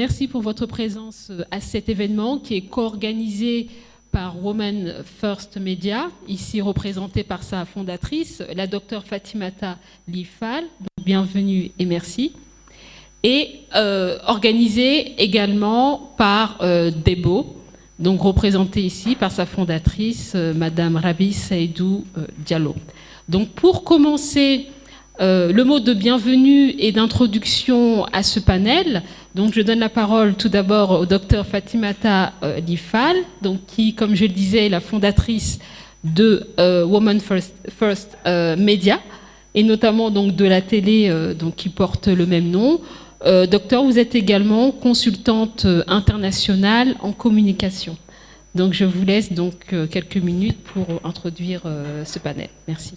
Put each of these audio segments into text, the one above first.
merci pour votre présence à cet événement qui est co-organisé par Women First Media, ici représentée par sa fondatrice, la docteure Fatimata Lifal. Bienvenue et merci. Et organisé également par Debo, donc représentée ici par sa fondatrice, Madame Rabi Saïdou Diallo. Donc pour commencer, le mot de bienvenue et d'introduction à ce panel, donc je donne la parole tout d'abord au docteur Fatimata Lifal, donc qui, comme je le disais, est la fondatrice de Women First Media, et notamment donc de la télé donc, qui porte le même nom. Docteur, vous êtes également consultante internationale en communication. Donc je vous laisse donc quelques minutes pour introduire ce panel. Merci.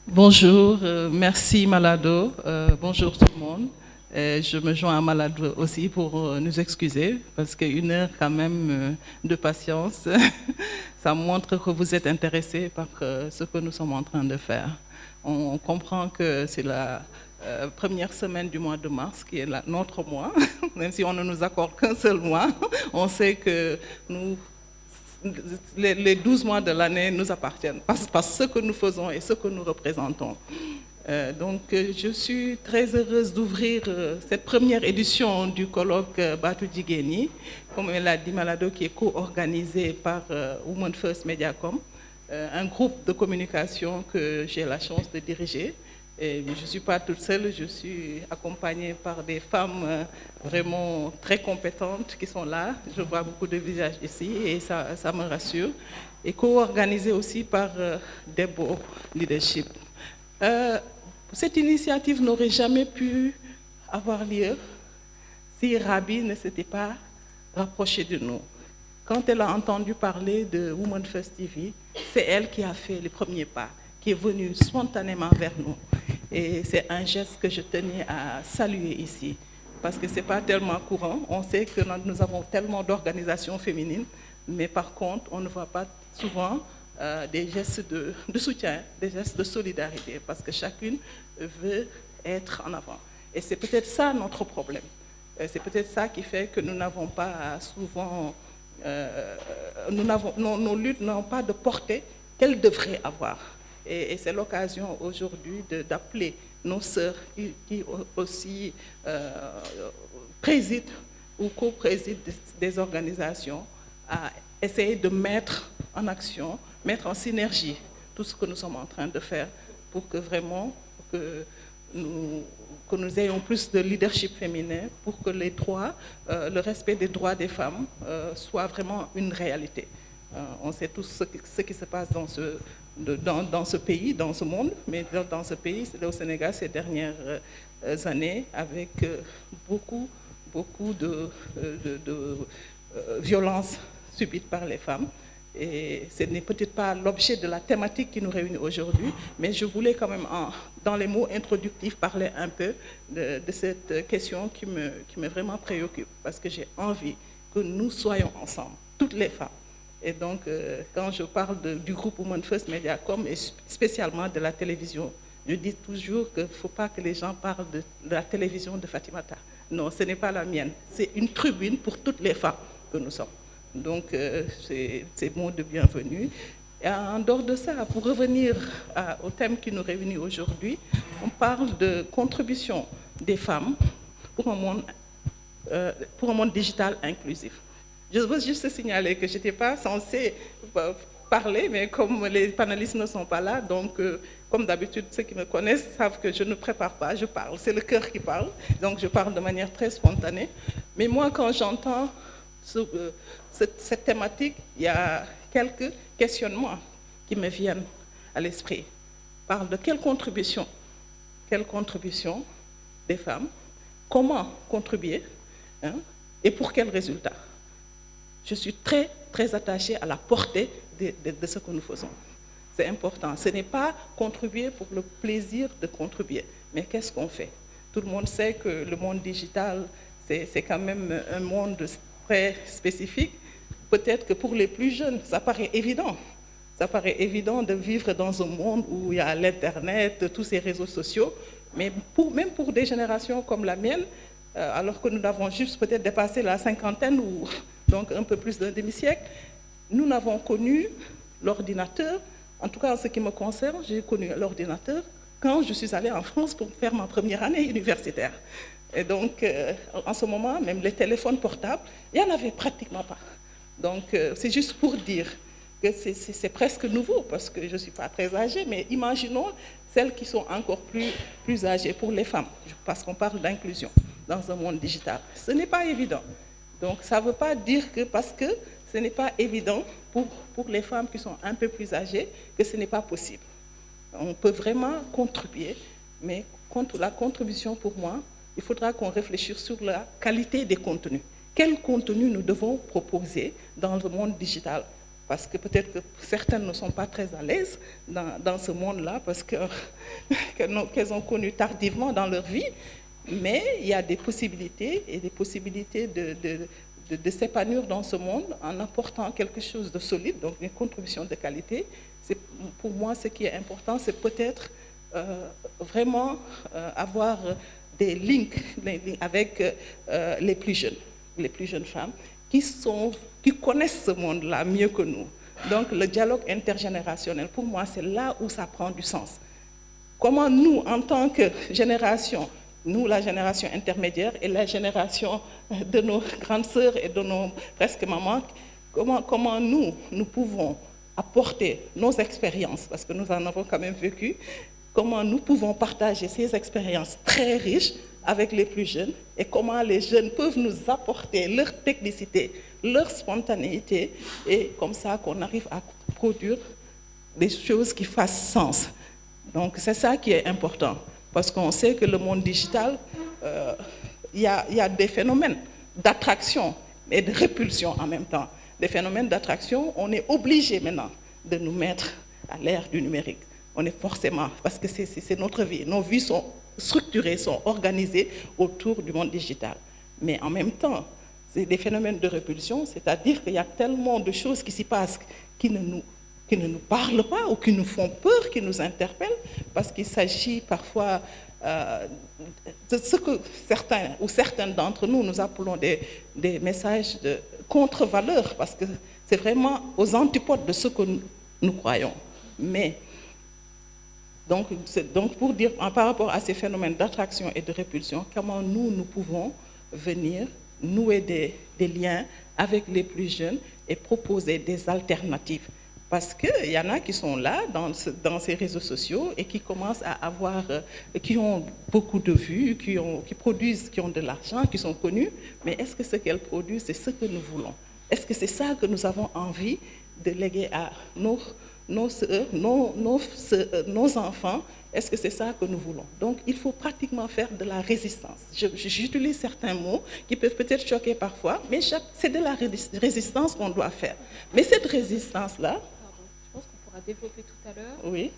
Bonjour, merci Malado, bonjour tout le monde. Je me joins à Malado aussi pour nous excuser parce qu'une heure quand même de patience, ça montre que vous êtes intéressés par ce que nous sommes en train de faire. On comprend que c'est la première semaine du mois de mars qui est notre mois, même si on ne nous accorde qu'un seul mois, on sait que les 12 mois de l'année nous appartiennent, par ce que nous faisons et ce que nous représentons. Donc, je suis très heureuse d'ouvrir cette première édition du colloque Batu Jigeni, comme elle a dit Malado, qui est co-organisé par Women First Mediacom, un groupe de communication que j'ai la chance de diriger. Et je ne suis pas toute seule, je suis accompagnée par des femmes vraiment très compétentes qui sont là. Je vois beaucoup de visages ici et ça me rassure. Et co-organisée aussi par Debo Leadership. Cette initiative n'aurait jamais pu avoir lieu si Rabi ne s'était pas rapprochée de nous. Quand elle a entendu parler de Women First TV, c'est elle qui a fait les premiers pas, qui est venue spontanément vers nous. Et c'est un geste que je tenais à saluer ici, parce que ce n'est pas tellement courant. On sait que nous avons tellement d'organisations féminines, mais par contre, on ne voit pas souvent des gestes de soutien, des gestes de solidarité, parce que chacune veut être en avant. Et c'est peut-être ça notre problème. C'est peut-être ça qui fait que nous n'avons pas souvent... nos luttes n'ont pas de portée qu'elles devraient avoir. Et c'est l'occasion aujourd'hui d'appeler nos sœurs qui aussi président ou co-président des organisations à essayer de mettre en action, mettre en synergie tout ce que nous sommes en train de faire pour que vraiment que nous ayons plus de leadership féminin, pour que les droits, le respect des droits des femmes soit vraiment une réalité. On sait tous ce qui se passe dans ce pays, dans ce monde, mais dans ce pays, au Sénégal, ces dernières années, avec beaucoup de violences subies par les femmes. Et ce n'est peut-être pas l'objet de la thématique qui nous réunit aujourd'hui, mais je voulais quand même, dans les mots introductifs, parler un peu de cette question qui me vraiment préoccupe, parce que j'ai envie que nous soyons ensemble, toutes les femmes. Et donc, quand je parle du groupe Women First Mediacom, et spécialement de la télévision, je dis toujours qu'il ne faut pas que les gens parlent de la télévision de Fatimata. Non, ce n'est pas la mienne. C'est une tribune pour toutes les femmes que nous sommes. Donc, c'est mot de bienvenue. Et en dehors de ça, pour revenir au thème qui nous réunit aujourd'hui, on parle de contribution des femmes pour un monde digital inclusif. Je veux juste signaler que je n'étais pas censée parler, mais comme les panélistes ne sont pas là, donc comme d'habitude, ceux qui me connaissent savent que je ne prépare pas, je parle. C'est le cœur qui parle, donc je parle de manière très spontanée. Mais moi, quand j'entends cette thématique, il y a quelques questionnements qui me viennent à l'esprit. On parle de quelle contribution des femmes, comment contribuer, hein, et pour quels résultats. Je suis très, très attachée à la portée de ce que nous faisons. C'est important. Ce n'est pas contribuer pour le plaisir de contribuer, mais qu'est-ce qu'on fait? Tout le monde sait que le monde digital, c'est quand même un monde très spécifique. Peut-être que pour les plus jeunes, ça paraît évident. Ça paraît évident de vivre dans un monde où il y a l'Internet, tous ces réseaux sociaux, mais même pour des générations comme la mienne, alors que nous avons juste peut-être dépassé la cinquantaine ou donc un peu plus d'un demi-siècle, nous n'avons connu l'ordinateur, en tout cas en ce qui me concerne, j'ai connu l'ordinateur quand je suis allée en France pour faire ma première année universitaire. Et donc, en ce moment, même les téléphones portables, il n'y en avait pratiquement pas. Donc, c'est juste pour dire que c'est presque nouveau, parce que je ne suis pas très âgée, mais imaginons celles qui sont encore plus âgées pour les femmes, parce qu'on parle d'inclusion dans un monde digital. Ce n'est pas évident. Donc, ça ne veut pas dire que parce que ce n'est pas évident pour les femmes qui sont un peu plus âgées, que ce n'est pas possible. On peut vraiment contribuer, mais contre la contribution, pour moi, il faudra qu'on réfléchisse sur la qualité des contenus. Quel contenu nous devons proposer dans le monde digital? Parce que peut-être que certaines ne sont pas très à l'aise dans ce monde-là, parce qu'elles ont connu tardivement dans leur vie, mais il y a des possibilités, et des possibilités de s'épanouir dans ce monde en apportant quelque chose de solide, donc une contribution de qualité. Pour moi, ce qui est important, c'est peut-être vraiment avoir des links avec les plus jeunes femmes qui connaissent ce monde-là mieux que nous. Donc le dialogue intergénérationnel, pour moi, c'est là où ça prend du sens. Comment nous, en tant que génération, nous, la génération intermédiaire et la génération de nos grandes sœurs et de nos presque mamans, comment nous pouvons apporter nos expériences, parce que nous en avons quand même vécu, comment nous pouvons partager ces expériences très riches avec les plus jeunes et comment les jeunes peuvent nous apporter leur technicité, leur spontanéité et comme ça qu'on arrive à produire des choses qui fassent sens. Donc c'est ça qui est important parce qu'on sait que le monde digital, il y a des phénomènes d'attraction et de répulsion en même temps. Des phénomènes d'attraction, on est obligé maintenant de nous mettre à l'ère du numérique. On est forcément, parce que c'est notre vie. Nos vies sont structurées, sont organisées autour du monde digital. Mais en même temps, c'est des phénomènes de répulsion, c'est-à-dire qu'il y a tellement de choses qui s'y passent qui ne nous parlent pas ou qui nous font peur, qui nous interpellent, parce qu'il s'agit parfois de ce que certains d'entre nous appelons des messages de contre-valeurs, parce que c'est vraiment aux antipodes de ce que nous croyons. Mais donc pour dire par rapport à ces phénomènes d'attraction et de répulsion, comment nous pouvons venir nouer des liens avec les plus jeunes et proposer des alternatives. Parce qu'il y en a qui sont là dans ces réseaux sociaux et qui commencent à avoir, qui ont beaucoup de vues, qui produisent, qui ont de l'argent, qui sont connus, mais est-ce que ce qu'elles produisent, c'est ce que nous voulons? Est-ce que c'est ça que nous avons envie de léguer à nos enfants? Est-ce que c'est ça que nous voulons? Donc, il faut pratiquement faire de la résistance. J'utilise certains mots qui peuvent peut-être choquer parfois, mais c'est de la résistance qu'on doit faire. Mais cette résistance-là... Je pense qu'on pourra développer tout à l'heure oui.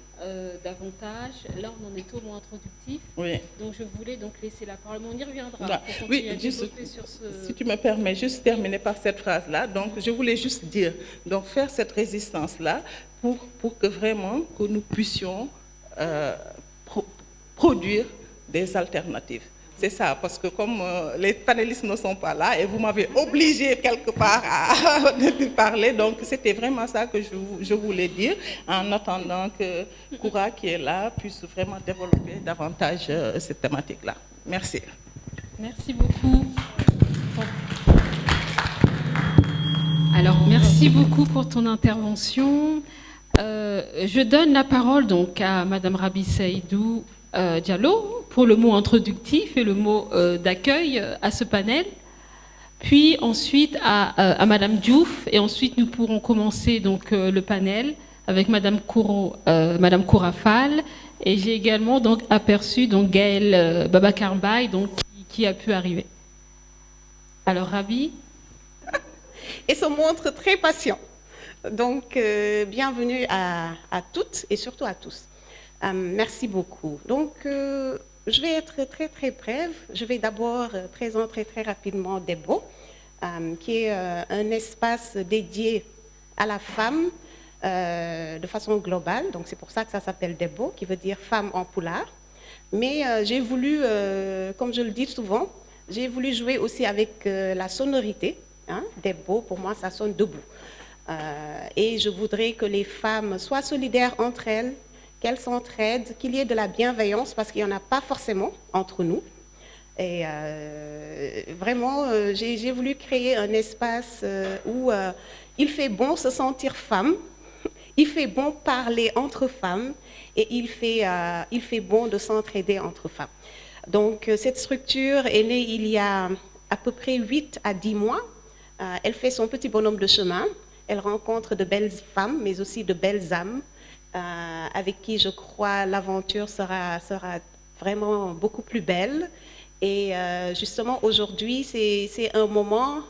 Davantage. Là, on en est au mot introductif. Oui. Donc, je voulais donc laisser la parole. Mais on y reviendra pour oui, continuer à développer sur ce... Si tu me permets, juste terminer par cette phrase-là. Donc, je voulais juste dire, donc faire cette résistance-là pour que vraiment que nous puissions produire des alternatives. C'est ça, parce que comme les panélistes ne sont pas là et vous m'avez obligé quelque part à parler, donc c'était vraiment ça que je voulais dire, en attendant que Koura, qui est là, puisse vraiment développer davantage cette thématique-là. Merci. Merci beaucoup. Alors, merci beaucoup pour ton intervention. Je donne la parole donc à Madame Rabi Seydou Diallo pour le mot introductif et le mot d'accueil à ce panel. Puis ensuite à Madame Diouf et ensuite nous pourrons commencer donc le panel avec Madame Koura Fall et j'ai également donc aperçu donc Gaëlle Babacar Mbaye donc qui a pu arriver. Alors Rabi. Et se montre très patient. Donc, bienvenue à toutes et surtout à tous. Merci beaucoup. Donc, je vais être très, très brève. Je vais d'abord présenter très rapidement Debo, qui est un espace dédié à la femme de façon globale. Donc, c'est pour ça que ça s'appelle Debo, qui veut dire femme en poulard. Mais j'ai voulu, comme je le dis souvent, J'ai voulu jouer aussi avec la sonorité. Hein, Debo, pour moi, ça sonne debout. Et je voudrais que les femmes soient solidaires entre elles, qu'elles s'entraident, qu'il y ait de la bienveillance, parce qu'il n'y en a pas forcément entre nous. Et vraiment, j'ai voulu créer un espace où il fait bon se sentir femme, il fait bon parler entre femmes, et il fait bon de s'entraider entre femmes. Donc, cette structure est née il y a à peu près 8 à 10 mois. Elle fait son petit bonhomme de chemin. Elle rencontre de belles femmes, mais aussi de belles âmes, avec qui, je crois, l'aventure sera vraiment beaucoup plus belle. Et justement, aujourd'hui, c'est un moment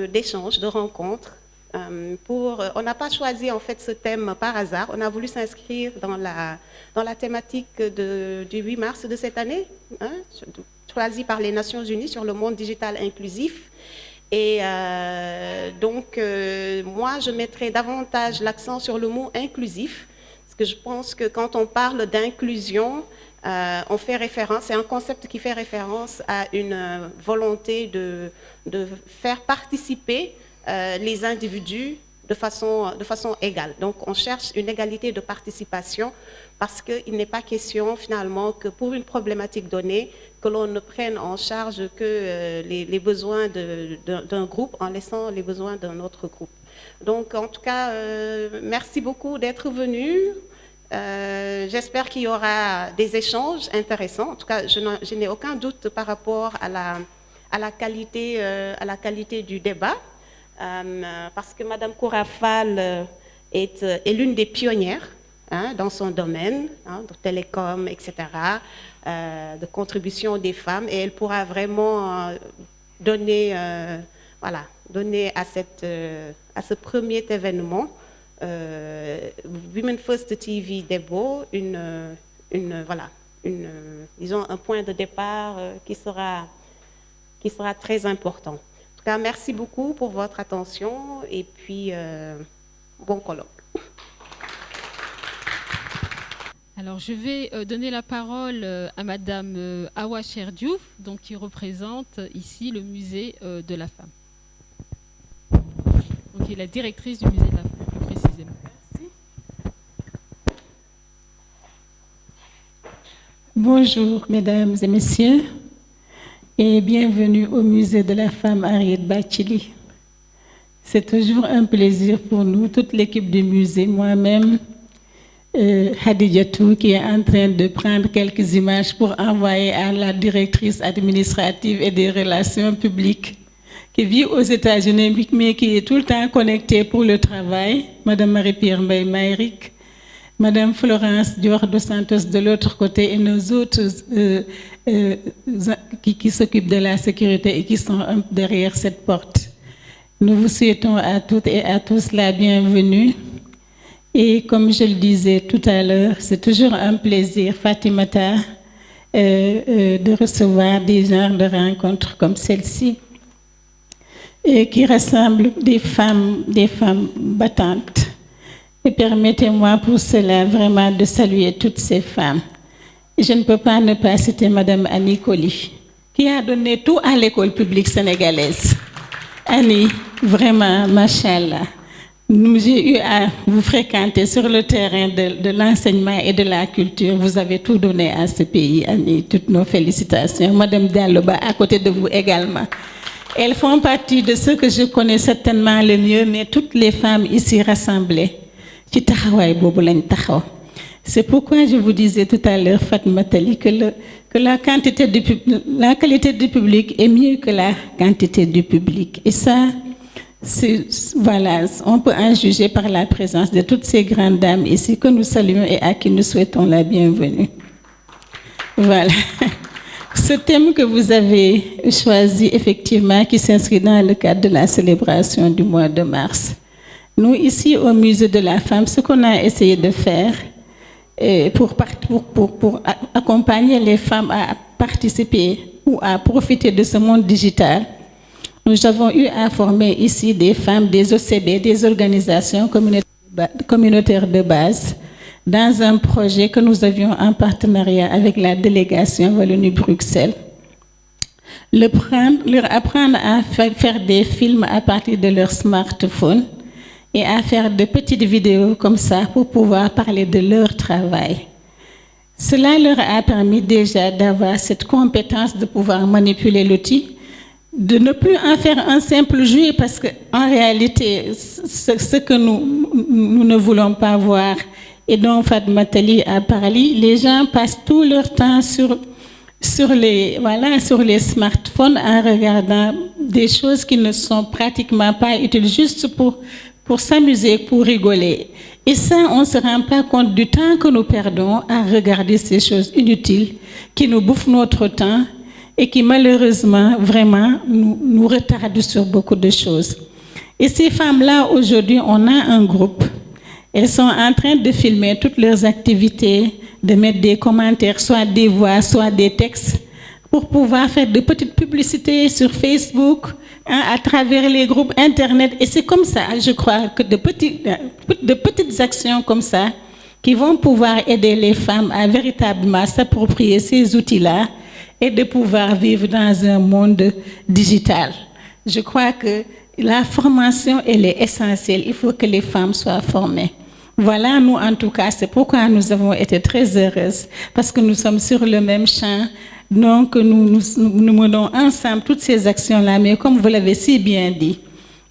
d'échange, de rencontre. On n'a pas choisi en fait ce thème par hasard. On a voulu s'inscrire dans la thématique du 8 mars de cette année, hein, choisie par les Nations Unies sur le monde digital inclusif. Et donc, moi, je mettrais davantage l'accent sur le mot inclusif, parce que je pense que quand on parle d'inclusion, on fait référence, c'est un concept qui fait référence à une volonté de faire participer les individus de façon égale. Donc, on cherche une égalité de participation parce qu'il n'est pas question finalement que pour une problématique donnée, que l'on ne prenne en charge que les besoins d'un groupe en laissant les besoins d'un autre groupe. Donc, en tout cas, merci beaucoup d'être venus. J'espère qu'il y aura des échanges intéressants. En tout cas, je n'ai aucun doute par rapport à la qualité du débat. Parce que Mme Kourafal est l'une des pionnières dans son domaine, de télécom, etc., de contribution des femmes, et elle pourra vraiment donner à ce premier événement, Women First TV Debo, disons un point de départ qui sera très important. Merci beaucoup pour votre attention et puis bon colloque. Alors, je vais donner la parole à Madame Awa Cherdiouf, donc qui représente ici le musée de la femme. Donc, qui est la directrice du musée de la femme, plus précisément. Merci. Bonjour, mesdames et messieurs. Et bienvenue au musée de la femme Harriet Bachili. C'est toujours un plaisir pour nous, toute l'équipe du musée, moi-même, Hadijatou, qui est en train de prendre quelques images pour envoyer à la directrice administrative et des relations publiques, qui vit aux États-Unis, mais qui est tout le temps connectée pour le travail, Madame Marie-Pierre Mbaye-Maïrik, Madame Florence Dior dos Santos de l'autre côté et nos autres qui s'occupent de la sécurité et qui sont derrière cette porte. Nous vous souhaitons à toutes et à tous la bienvenue. Et comme je le disais tout à l'heure, c'est toujours un plaisir, Fatimata, de recevoir des genres de rencontres comme celle-ci, qui rassemblent des femmes battantes. Et permettez-moi pour cela vraiment de saluer toutes ces femmes. Je ne peux pas ne pas citer Madame Annie Colli, qui a donné tout à l'école publique sénégalaise. Annie, vraiment, machallah. J'ai eu à vous fréquenter sur le terrain de l'enseignement et de la culture. Vous avez tout donné à ce pays, Annie. Toutes nos félicitations. Madame Dialloba, à côté de vous également. Elles font partie de ceux que je connais certainement le mieux, mais toutes les femmes ici rassemblées. C'est pourquoi je vous disais tout à l'heure, Fatma Tali, que la qualité du public est mieux que la quantité du public. Et ça, voilà, on peut en juger par la présence de toutes ces grandes dames ici que nous saluons et à qui nous souhaitons la bienvenue. Voilà. Ce thème que vous avez choisi, effectivement, qui s'inscrit dans le cadre de la célébration du mois de mars. Nous, ici, au Musée de la Femme, ce qu'on a essayé de faire pour accompagner les femmes à participer ou à profiter de ce monde digital, nous avons eu à former ici des femmes, des OCB, des organisations communautaires de base, dans un projet que nous avions en partenariat avec la délégation Wallonie-Bruxelles. leur apprendre à faire des films à partir de leur smartphone et à faire de petites vidéos comme ça pour pouvoir parler de leur travail. Cela leur a permis déjà d'avoir cette compétence de pouvoir manipuler l'outil, de ne plus en faire un simple jouet parce qu'en réalité, ce que nous ne voulons pas voir et dont Fatoumata Ly a parlé, les gens passent tout leur temps sur les smartphones en regardant des choses qui ne sont pratiquement pas utiles, juste pour s'amuser, pour rigoler. Et ça, on ne se rend pas compte du temps que nous perdons à regarder ces choses inutiles qui nous bouffent notre temps et qui malheureusement, vraiment, nous retardent sur beaucoup de choses. Et ces femmes-là, aujourd'hui, on a un groupe. Elles sont en train de filmer toutes leurs activités, de mettre des commentaires, soit des voix, soit des textes, pour pouvoir faire de petites publicités sur Facebook, à travers les groupes Internet. Et c'est comme ça, je crois, que de petites actions comme ça qui vont pouvoir aider les femmes à véritablement s'approprier ces outils-là et de pouvoir vivre dans un monde digital. Je crois que la formation, elle est essentielle. Il faut que les femmes soient formées. Voilà, nous, en tout cas, c'est pourquoi nous avons été très heureuses, parce que nous sommes sur le même champ. Donc, nous menons ensemble toutes ces actions-là, mais comme vous l'avez si bien dit,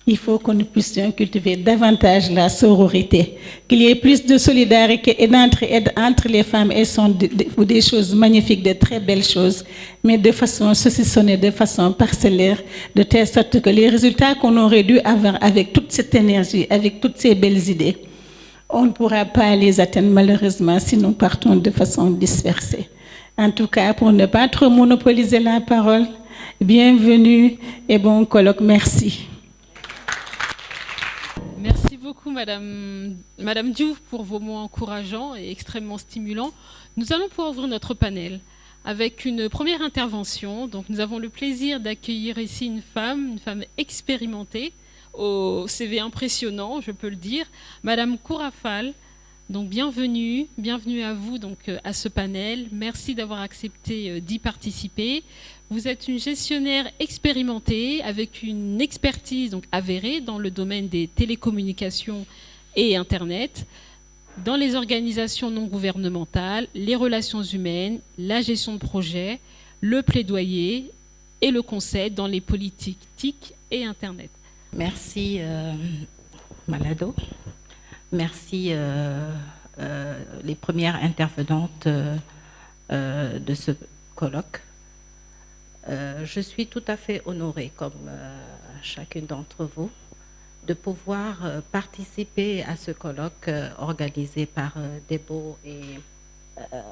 il faut que nous puissions cultiver davantage la sororité, qu'il y ait plus de solidarité et d'entraide entre les femmes. Elles sont des choses magnifiques, de très belles choses, mais de façon saucissonnée, de façon parcellaire, de telle sorte que les résultats qu'on aurait dû avoir avec toute cette énergie, avec toutes ces belles idées, on ne pourra pas les atteindre malheureusement si nous partons de façon dispersée. En tout cas, pour ne pas trop monopoliser la parole, bienvenue et bon colloque. Merci. Merci beaucoup, Madame Diouf, pour vos mots encourageants et extrêmement stimulants. Nous allons pouvoir ouvrir notre panel avec une première intervention. Donc, nous avons le plaisir d'accueillir ici une femme expérimentée, au CV impressionnant, je peux le dire, Madame Kourafal. Donc, bienvenue à vous donc, à ce panel. Merci d'avoir accepté d'y participer. Vous êtes une gestionnaire expérimentée avec une expertise donc, avérée dans le domaine des télécommunications et Internet, dans les organisations non gouvernementales, les relations humaines, la gestion de projets, le plaidoyer et le conseil dans les politiques TIC et Internet. Merci Malado. Merci les premières intervenantes de ce colloque. Je suis tout à fait honorée, comme chacune d'entre vous, de pouvoir participer à ce colloque organisé par Debo.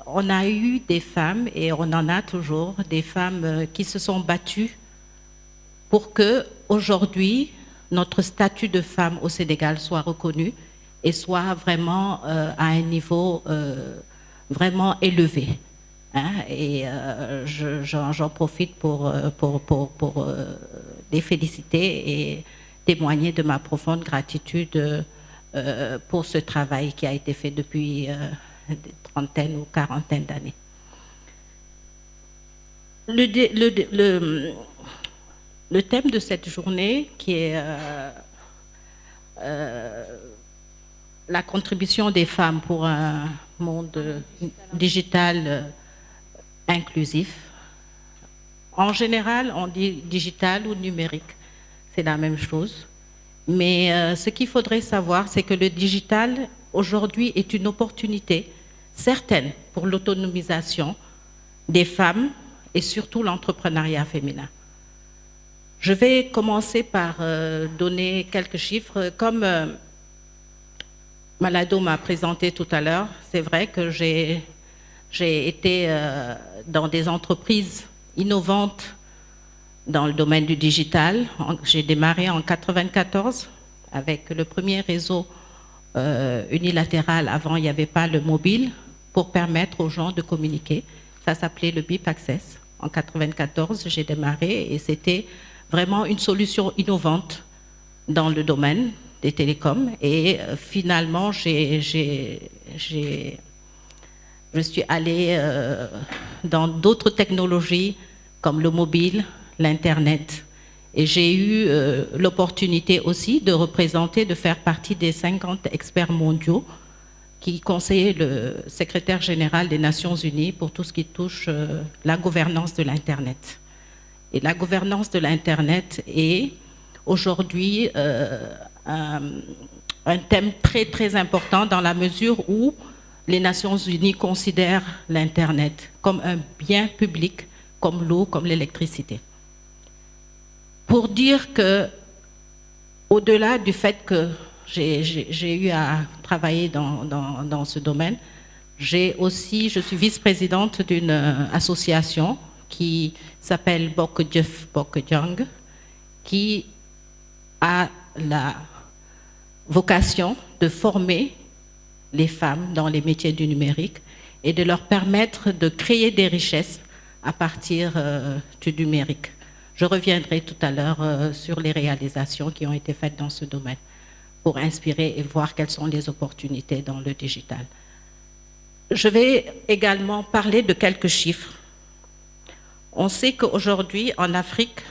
On a eu des femmes, et on en a toujours, des femmes qui se sont battues pour que, aujourd'hui, notre statut de femme au Sénégal soit reconnu et soit vraiment à un niveau vraiment élevé. Hein? Et j'en profite pour les féliciter et témoigner de ma profonde gratitude pour ce travail qui a été fait depuis des trentaines ou quarantaines d'années. Le thème de cette journée, qui est la contribution des femmes pour un monde digital inclusif. En général, on dit digital ou numérique, c'est la même chose. Mais ce qu'il faudrait savoir, c'est que le digital, aujourd'hui, est une opportunité certaine pour l'autonomisation des femmes et surtout l'entrepreneuriat féminin. Je vais commencer par donner quelques chiffres. Comme Malado m'a présenté tout à l'heure, c'est vrai que j'ai été dans des entreprises innovantes dans le domaine du digital. J'ai démarré en 1994 avec le premier réseau unilatéral. Avant, il n'y avait pas le mobile pour permettre aux gens de communiquer. Ça s'appelait le BIP Access. En 1994, j'ai démarré et c'était vraiment une solution innovante dans le domaine des télécoms. Et finalement, je suis allée dans d'autres technologies comme le mobile, l'Internet. Et j'ai eu l'opportunité aussi de représenter, de faire partie des 50 experts mondiaux qui conseillaient le secrétaire général des Nations Unies pour tout ce qui touche la gouvernance de l'Internet. Et la gouvernance de l'Internet est aujourd'hui un thème très très important dans la mesure où les Nations Unies considèrent l'Internet comme un bien public, comme l'eau, comme l'électricité. Pour dire que, au-delà du fait que j'ai eu à travailler dans ce domaine, je suis vice-présidente d'une association qui s'appelle Bokudjef Bokudjang, qui a la vocation de former les femmes dans les métiers du numérique et de leur permettre de créer des richesses à partir du numérique. Je reviendrai tout à l'heure sur les réalisations qui ont été faites dans ce domaine pour inspirer et voir quelles sont les opportunités dans le digital. Je vais également parler de quelques chiffres. On sait qu'aujourd'hui, en Afrique,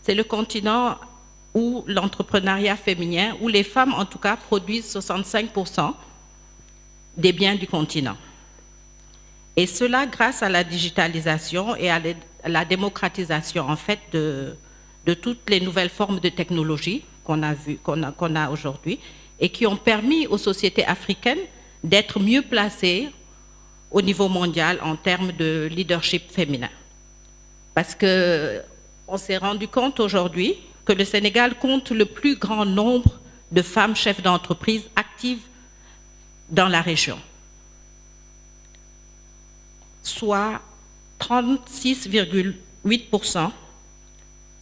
c'est le continent où l'entrepreneuriat féminin, où les femmes en tout cas produisent 65% des biens du continent. Et cela grâce à la digitalisation et à la démocratisation en fait de toutes les nouvelles formes de technologie qu'on a aujourd'hui et qui ont permis aux sociétés africaines d'être mieux placées au niveau mondial en termes de leadership féminin. Parce qu'on s'est rendu compte aujourd'hui que le Sénégal compte le plus grand nombre de femmes chefs d'entreprise actives dans la région, soit 36,8%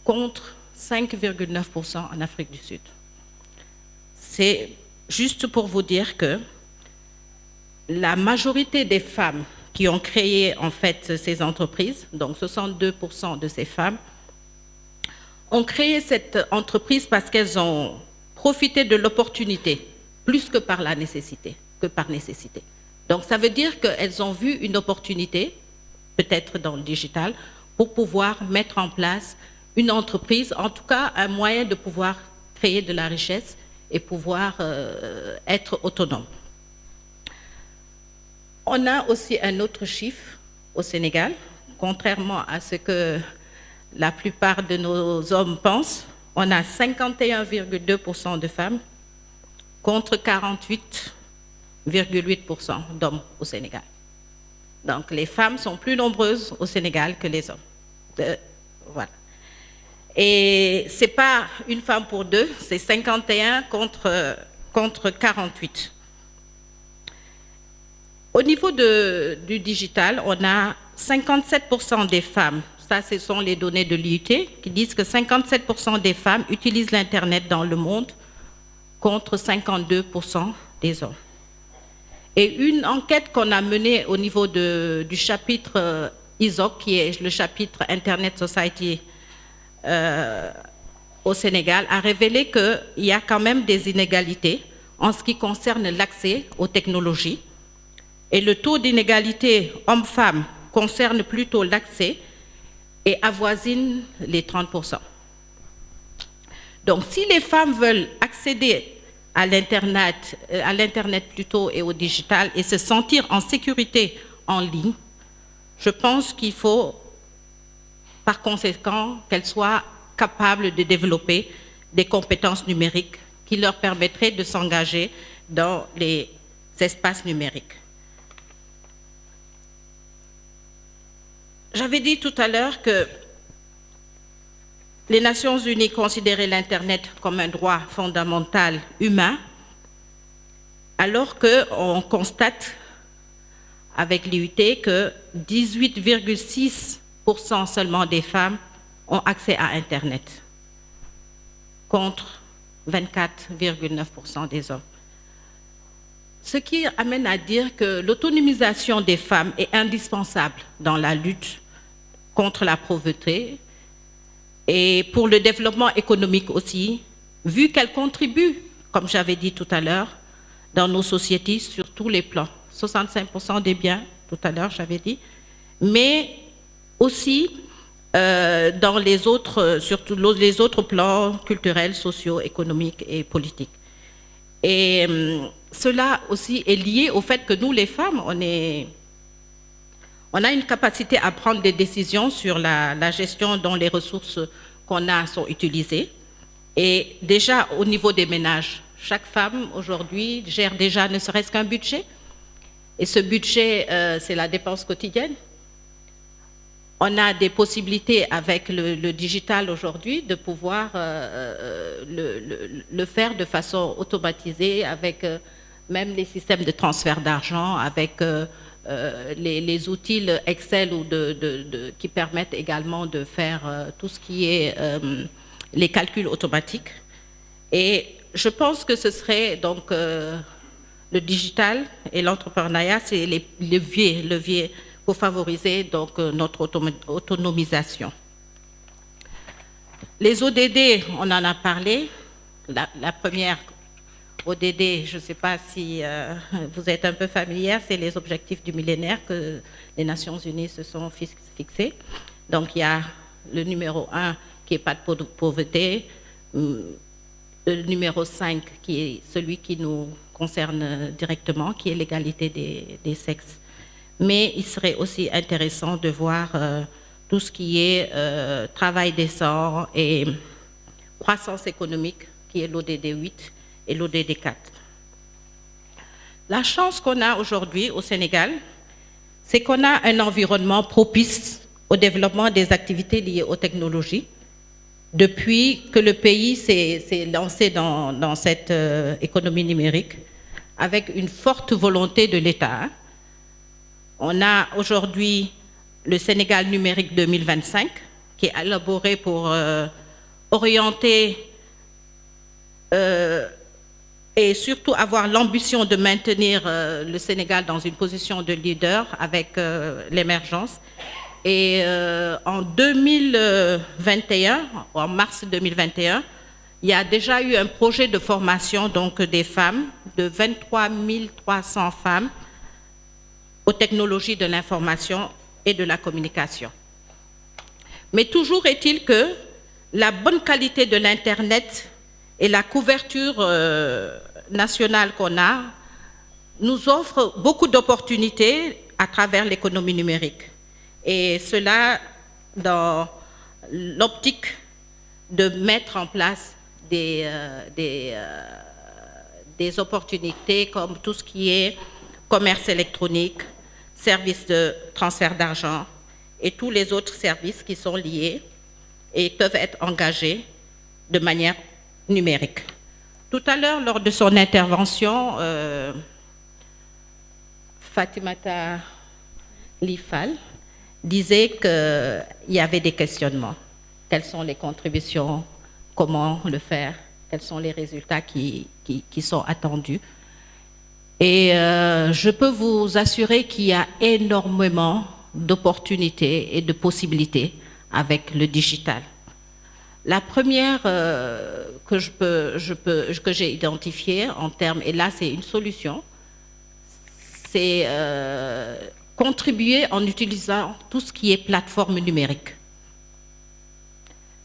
contre 5,9% en Afrique du Sud. C'est juste pour vous dire que la majorité des femmes qui ont créé en fait ces entreprises, donc 62% de ces femmes, ont créé cette entreprise parce qu'elles ont profité de l'opportunité, plus que par la nécessité, Donc ça veut dire qu'elles ont vu une opportunité, peut-être dans le digital, pour pouvoir mettre en place une entreprise, en tout cas un moyen de pouvoir créer de la richesse et pouvoir être autonome. On a aussi un autre chiffre au Sénégal, contrairement à ce que la plupart de nos hommes pensent, on a 51,2% de femmes contre 48,8% d'hommes au Sénégal. Donc les femmes sont plus nombreuses au Sénégal que les hommes. Voilà. Et ce n'est pas une femme pour deux, c'est 51 contre 48. Au niveau du digital, on a 57% des femmes, ça ce sont les données de l'IUT, qui disent que 57% des femmes utilisent l'Internet dans le monde contre 52% des hommes. Et une enquête qu'on a menée au niveau du chapitre ISOC, qui est le chapitre Internet Society au Sénégal, a révélé qu'il y a quand même des inégalités en ce qui concerne l'accès aux technologies. Et le taux d'inégalité homme-femme concerne plutôt l'accès et avoisine les 30%. Donc, si les femmes veulent accéder à l'Internet plutôt et au digital et se sentir en sécurité en ligne, je pense qu'il faut, par conséquent, qu'elles soient capables de développer des compétences numériques qui leur permettraient de s'engager dans les espaces numériques. J'avais dit tout à l'heure que les Nations Unies considéraient l'Internet comme un droit fondamental humain, alors qu'on constate avec l'IUT que 18,6% seulement des femmes ont accès à Internet, contre 24,9% des hommes. Ce qui amène à dire que l'autonomisation des femmes est indispensable dans la lutte contre la pauvreté et pour le développement économique aussi, vu qu'elles contribuent, comme j'avais dit tout à l'heure, dans nos sociétés sur tous les plans. 65% des biens, tout à l'heure j'avais dit, mais aussi dans les autres, surtout les autres plans culturels, sociaux, économiques et politiques. Et cela aussi est lié au fait que nous, les femmes, on a une capacité à prendre des décisions sur la gestion dont les ressources qu'on a sont utilisées. Et déjà, au niveau des ménages, chaque femme, aujourd'hui, gère déjà ne serait-ce qu'un budget. Et ce budget, c'est la dépense quotidienne. On a des possibilités avec le digital aujourd'hui de pouvoir le faire de façon automatisée avec même les systèmes de transfert d'argent, avec les outils Excel ou qui permettent également de faire tout ce qui est les calculs automatiques. Et je pense que ce serait donc le digital et l'entrepreneuriat, c'est les leviers pour favoriser donc notre autonomisation. Les ODD, on en a parlé. La première ODD, je ne sais pas si vous êtes un peu familière, c'est les objectifs du millénaire que les Nations Unies se sont fixés. Donc il y a le numéro 1 qui n'est pas de pauvreté, le numéro 5 qui est celui qui nous concerne directement, qui est l'égalité des sexes. Mais il serait aussi intéressant de voir tout ce qui est travail décent et croissance économique, qui est l'ODD 8 et l'ODD 4. La chance qu'on a aujourd'hui au Sénégal, c'est qu'on a un environnement propice au développement des activités liées aux technologies. Depuis que le pays s'est lancé dans cette économie numérique, avec une forte volonté de l'État. On a aujourd'hui le Sénégal numérique 2025, qui est élaboré pour orienter et surtout avoir l'ambition de maintenir le Sénégal dans une position de leader avec l'émergence. Et en 2021, en mars 2021, il y a déjà eu un projet de formation donc, des femmes, de 23 300 femmes aux technologies de l'information et de la communication. Mais toujours est-il que la bonne qualité de l'Internet et la couverture nationale qu'on a nous offre beaucoup d'opportunités à travers l'économie numérique. Et cela dans l'optique de mettre en place des opportunités comme tout ce qui est commerce électronique, services de transfert d'argent et tous les autres services qui sont liés et peuvent être engagés de manière numérique. Tout à l'heure, lors de son intervention, Fatimata Lifal disait qu'il y avait des questionnements. Quelles sont les contributions? Comment le faire? Quels sont les résultats qui sont attendus? Et je peux vous assurer qu'il y a énormément d'opportunités et de possibilités avec le digital. La première que j'ai identifiée en termes, et là c'est une solution, c'est contribuer en utilisant tout ce qui est plateforme numérique.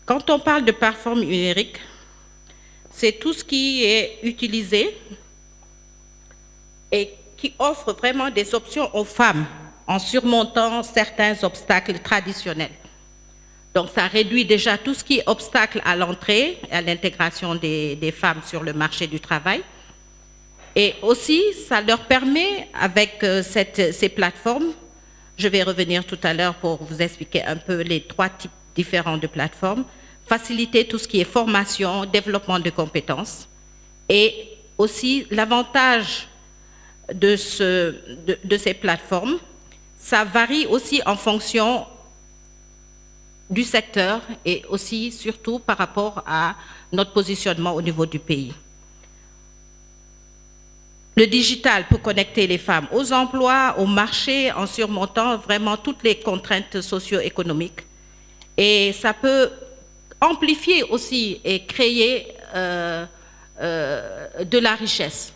Quand on parle de plateforme numérique, c'est tout ce qui est utilisé et qui offre vraiment des options aux femmes en surmontant certains obstacles traditionnels. Donc ça réduit déjà tout ce qui est obstacle à l'entrée et à l'intégration des femmes sur le marché du travail. Et aussi, ça leur permet, avec ces plateformes, je vais revenir tout à l'heure pour vous expliquer un peu les trois types différents de plateformes, faciliter tout ce qui est formation, développement de compétences. Et aussi, l'avantage de ces plateformes, ça varie aussi en fonction du secteur et aussi, surtout, par rapport à notre positionnement au niveau du pays. Le digital pour connecter les femmes aux emplois, au marché, en surmontant vraiment toutes les contraintes socio-économiques. Et ça peut amplifier aussi et créer de la richesse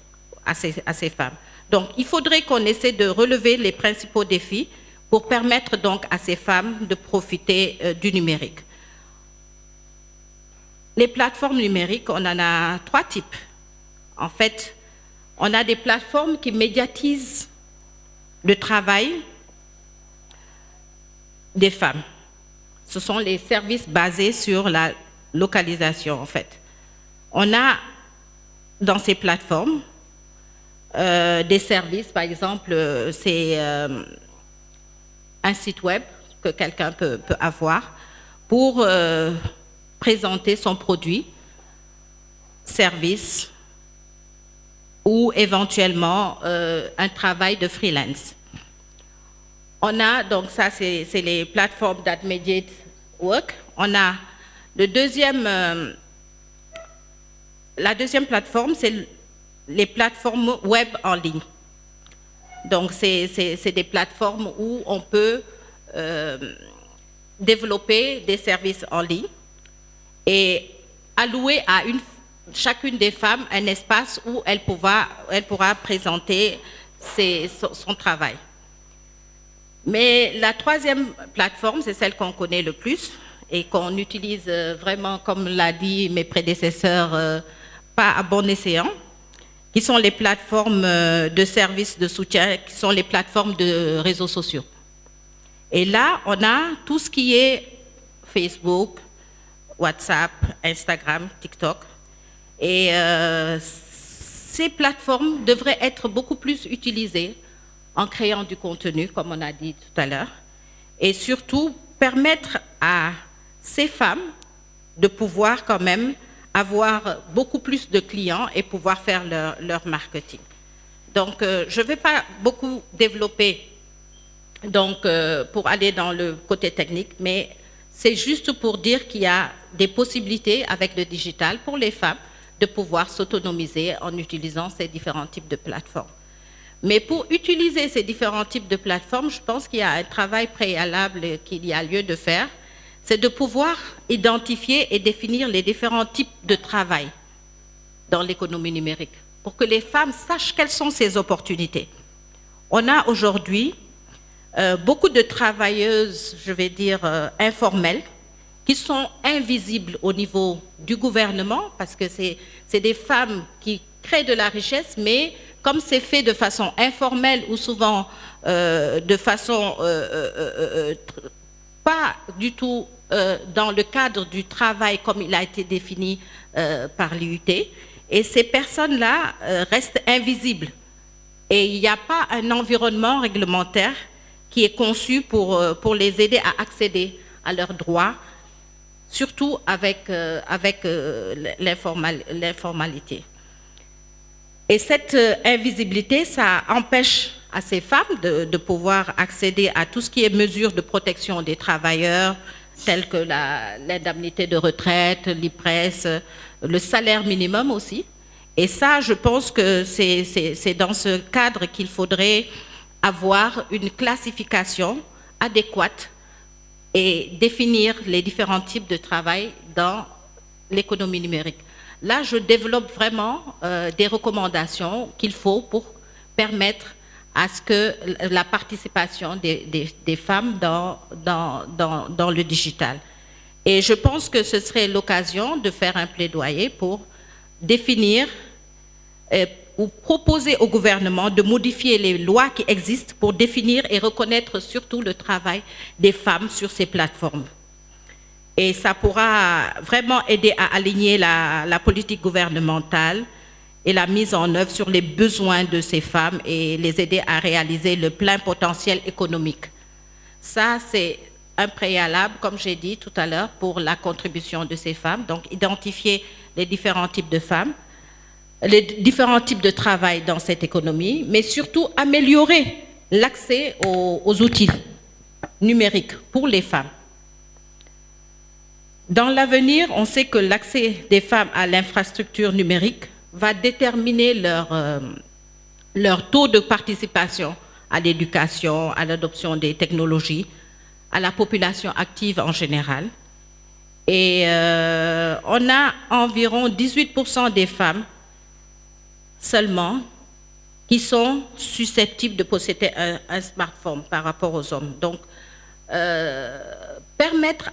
à ces femmes. Donc, il faudrait qu'on essaie de relever les principaux défis pour permettre donc à ces femmes de profiter du numérique. Les plateformes numériques, on en a 3 types. En fait, on a des plateformes qui médiatisent le travail des femmes. Ce sont les services basés sur la localisation, en fait. On a dans ces plateformes des services, par exemple, c'est un site web que quelqu'un peut avoir pour présenter son produit, service ou éventuellement un travail de freelance. On a, donc ça c'est les plateformes that mediate work. On a la deuxième plateforme, c'est les plateformes web en ligne. Donc c'est des plateformes où on peut développer des services en ligne et allouer à chacune des femmes un espace où elle pourra présenter son travail. Mais la troisième plateforme, c'est celle qu'on connaît le plus et qu'on utilise vraiment, comme l'a dit mes prédécesseurs, pas à bon escient, qui sont les plateformes de services de soutien, qui sont les plateformes de réseaux sociaux. Et là, on a tout ce qui est Facebook, WhatsApp, Instagram, TikTok. Et ces plateformes devraient être beaucoup plus utilisées en créant du contenu, comme on a dit tout à l'heure, et surtout permettre à ces femmes de pouvoir quand même avoir beaucoup plus de clients et pouvoir faire leur marketing. Donc, je ne vais pas beaucoup développer pour aller dans le côté technique, mais c'est juste pour dire qu'il y a des possibilités avec le digital pour les femmes de pouvoir s'autonomiser en utilisant ces différents types de plateformes. Mais pour utiliser ces différents types de plateformes, je pense qu'il y a un travail préalable qu'il y a lieu de faire, c'est de pouvoir identifier et définir les différents types de travail dans l'économie numérique, pour que les femmes sachent quelles sont ces opportunités. On a aujourd'hui beaucoup de travailleuses, je vais dire, informelles, qui sont invisibles au niveau du gouvernement, parce que c'est des femmes qui créent de la richesse, mais comme c'est fait de façon informelle ou souvent de façon pas du tout dans le cadre du travail comme il a été défini par l'IUT, et ces personnes-là restent invisibles. Et il n'y a pas un environnement réglementaire qui est conçu pour les aider à accéder à leurs droits, surtout avec l'informalité. Et cette invisibilité, ça empêche à ces femmes de pouvoir accéder à tout ce qui est mesures de protection des travailleurs, telles que l'indemnité de retraite, l'IPRES, le salaire minimum aussi. Et ça, je pense que c'est dans ce cadre qu'il faudrait avoir une classification adéquate et définir les différents types de travail dans l'économie numérique. Là, je développe vraiment des recommandations qu'il faut pour permettre à ce que la participation des femmes dans le digital. Et je pense que ce serait l'occasion de faire un plaidoyer pour définir ou proposer au gouvernement de modifier les lois qui existent pour définir et reconnaître surtout le travail des femmes sur ces plateformes. Et ça pourra vraiment aider à aligner la politique gouvernementale et la mise en œuvre sur les besoins de ces femmes et les aider à réaliser le plein potentiel économique. Ça, c'est un préalable, comme j'ai dit tout à l'heure, pour la contribution de ces femmes. Donc, identifier les différents types de femmes, les différents types de travail dans cette économie, mais surtout améliorer l'accès aux outils numériques pour les femmes. Dans l'avenir, on sait que l'accès des femmes à l'infrastructure numérique va déterminer leur taux de participation à l'éducation, à l'adoption des technologies, à la population active en général. Et on a environ 18% des femmes seulement qui sont susceptibles de posséder un smartphone par rapport aux hommes. Donc, permettre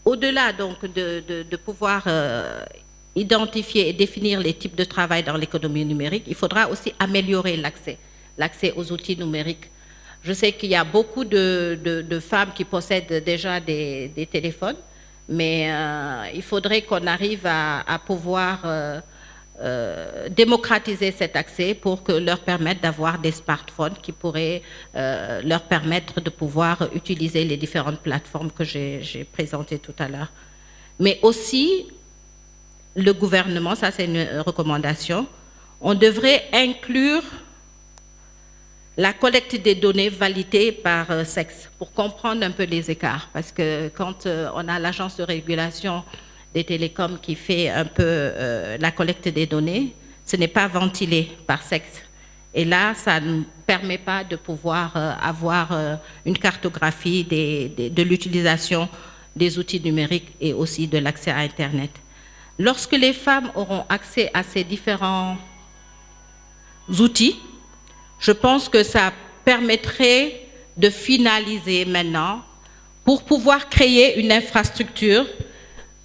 au-delà donc de pouvoir identifier et définir les types de travail dans l'économie numérique, il faudra aussi améliorer l'accès aux outils numériques. Je sais qu'il y a beaucoup de femmes qui possèdent déjà des téléphones, mais il faudrait qu'on arrive à pouvoir démocratiser cet accès pour leur permettre d'avoir des smartphones qui pourraient leur permettre de pouvoir utiliser les différentes plateformes que j'ai présentées tout à l'heure. Mais aussi, le gouvernement, ça c'est une recommandation, on devrait inclure la collecte des données validées par sexe pour comprendre un peu les écarts. Parce que quand on a l'agence de régulation des télécoms qui fait un peu la collecte des données, ce n'est pas ventilé par sexe. Et là, ça ne permet pas de pouvoir avoir une cartographie de l'utilisation des outils numériques et aussi de l'accès à Internet. Lorsque les femmes auront accès à ces différents outils, je pense que ça permettrait de finaliser maintenant pour pouvoir créer une infrastructure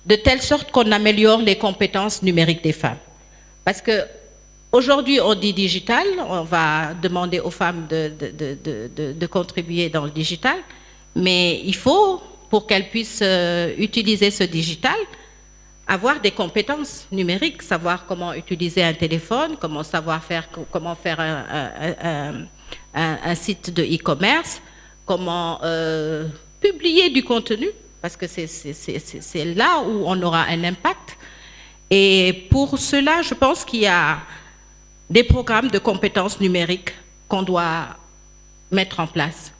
de telle sorte qu'on améliore les compétences numériques des femmes. Parce qu'aujourd'hui, on dit digital, on va demander aux femmes de contribuer dans le digital, mais il faut, pour qu'elles puissent utiliser ce digital, avoir des compétences numériques, savoir comment utiliser un téléphone, comment faire un site de e-commerce, comment publier du contenu, parce que c'est là où on aura un impact. Et pour cela, je pense qu'il y a des programmes de compétences numériques qu'on doit mettre en place.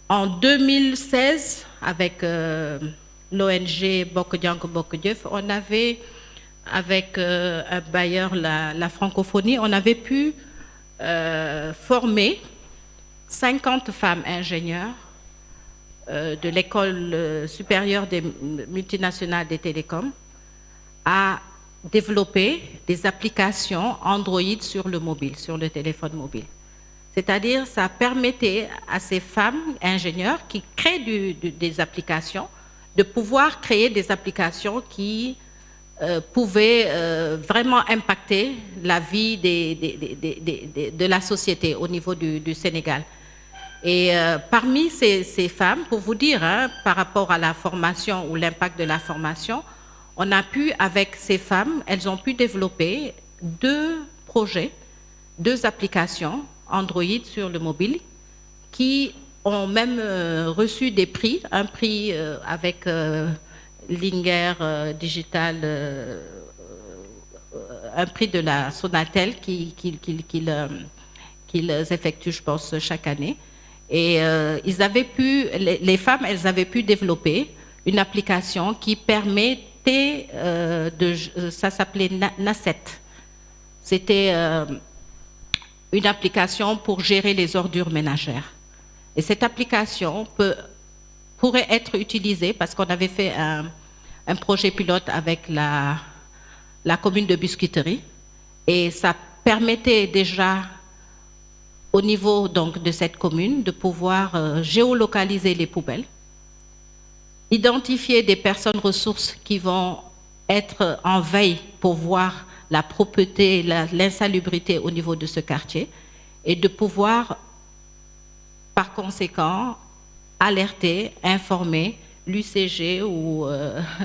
En 2016, avec l'ONG Bokodianko Bokodieuf, on avait, avec un bailleur, la francophonie, on avait pu former 50 femmes ingénieurs de l'école supérieure des multinationales des télécoms à développer des applications Android sur le mobile, sur le téléphone mobile. C'est-à-dire, ça permettait à ces femmes ingénieurs qui créent des applications de pouvoir créer des applications qui pouvaient vraiment impacter la vie de la société au niveau du Sénégal. Et parmi ces femmes, pour vous dire, par rapport à la formation ou l'impact de la formation, on a pu, avec ces femmes, elles ont pu développer 2 projets, 2 applications Android sur le mobile qui ont même reçu des prix, un prix avec Linger Digital, un prix de la Sonatel qu'ils effectuent, je pense, chaque année. Et ils avaient pu, les femmes, elles avaient pu développer une application qui permettait ça s'appelait Nasset. C'était une application pour gérer les ordures ménagères. Et cette application pourrait être utilisée parce qu'on avait fait un projet pilote avec la commune de Biscuiterie et ça permettait déjà au niveau donc de cette commune de pouvoir géolocaliser les poubelles, identifier des personnes ressources qui vont être en veille pour voir la propreté, l'insalubrité au niveau de ce quartier et de pouvoir par conséquent alerter, informer l'UCG ou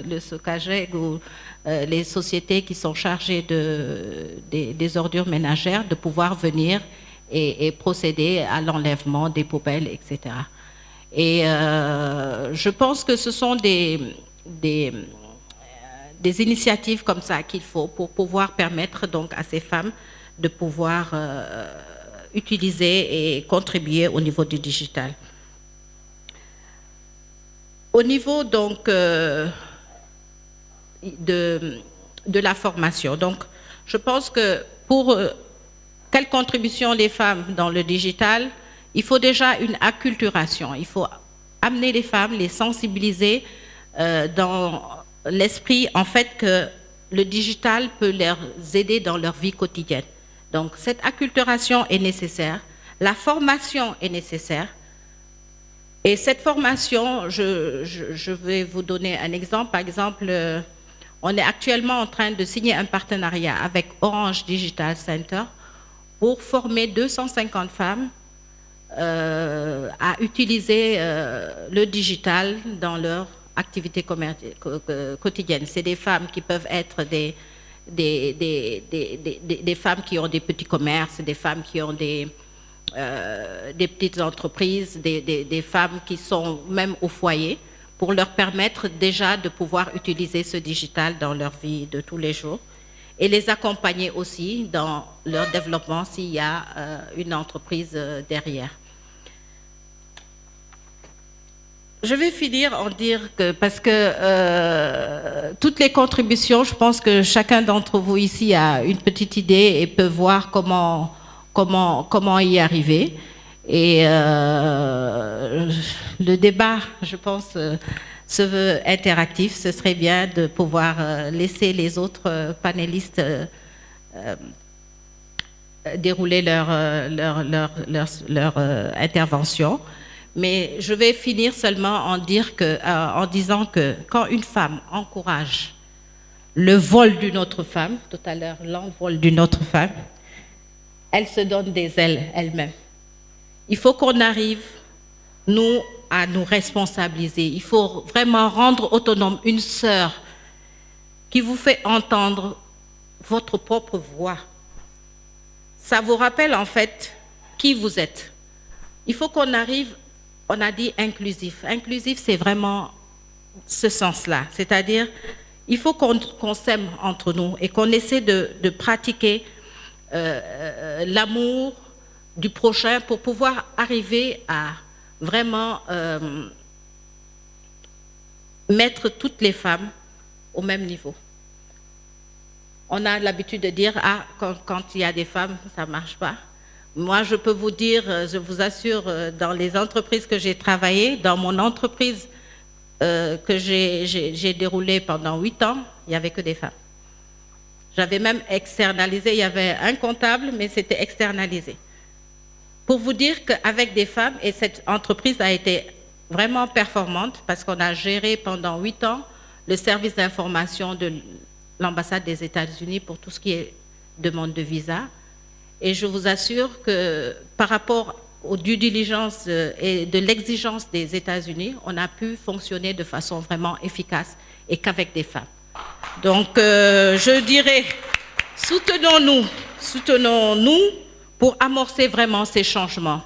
le SOCAGEG ou les sociétés qui sont chargées des ordures ménagères de pouvoir venir et procéder à l'enlèvement des poubelles, etc. Et je pense que ce sont des initiatives comme ça qu'il faut pour pouvoir permettre donc à ces femmes de pouvoir utiliser et contribuer au niveau du digital. Au niveau donc de la formation, donc je pense que pour quelle contribution les femmes dans le digital, il faut déjà une acculturation, il faut amener les femmes, les sensibiliser dans l'esprit en fait que le digital peut les aider dans leur vie quotidienne. Donc, cette acculturation est nécessaire, la formation est nécessaire. Et cette formation, je vais vous donner un exemple. Par exemple, on est actuellement en train de signer un partenariat avec Orange Digital Center pour former 250 femmes à utiliser le digital dans leur activité quotidienne. C'est des femmes qui peuvent être des femmes qui ont des petits commerces, des femmes qui ont des petites entreprises, des femmes qui sont même au foyer, pour leur permettre déjà de pouvoir utiliser ce digital dans leur vie de tous les jours et les accompagner aussi dans leur développement s'il y a une entreprise derrière. Je vais finir en dire que, parce que toutes les contributions, je pense que chacun d'entre vous ici a une petite idée et peut voir comment y arriver. Et le débat, je pense, se veut interactif. Ce serait bien de pouvoir laisser les autres panélistes dérouler leur intervention. Mais je vais finir seulement en disant que quand une femme encourage le vol d'une autre femme, tout à l'heure, l'envol d'une autre femme, elle se donne des ailes elle-même. Il faut qu'on arrive, nous, à nous responsabiliser. Il faut vraiment rendre autonome une sœur qui vous fait entendre votre propre voix. Ça vous rappelle en fait qui vous êtes. Il faut qu'on arrive, on a dit inclusif. Inclusif, c'est vraiment ce sens-là. C'est-à-dire, il faut qu'on s'aime entre nous et qu'on essaie de pratiquer l'amour du prochain pour pouvoir arriver à vraiment mettre toutes les femmes au même niveau. On a l'habitude de dire, quand il y a des femmes, ça ne marche pas. Moi, je peux vous dire, je vous assure, dans les entreprises que j'ai travaillées, dans mon entreprise que j'ai déroulée pendant 8 ans, il n'y avait que des femmes. J'avais même externalisé, il y avait un comptable, mais c'était externalisé. Pour vous dire qu'avec des femmes, et cette entreprise a été vraiment performante, parce qu'on a géré pendant 8 ans le service d'information de l'ambassade des États-Unis pour tout ce qui est demande de visa. Et je vous assure que par rapport aux due diligence et de l'exigence des États-Unis, on a pu fonctionner de façon vraiment efficace et qu'avec des femmes. Donc, je dirais, soutenons-nous pour amorcer vraiment ces changements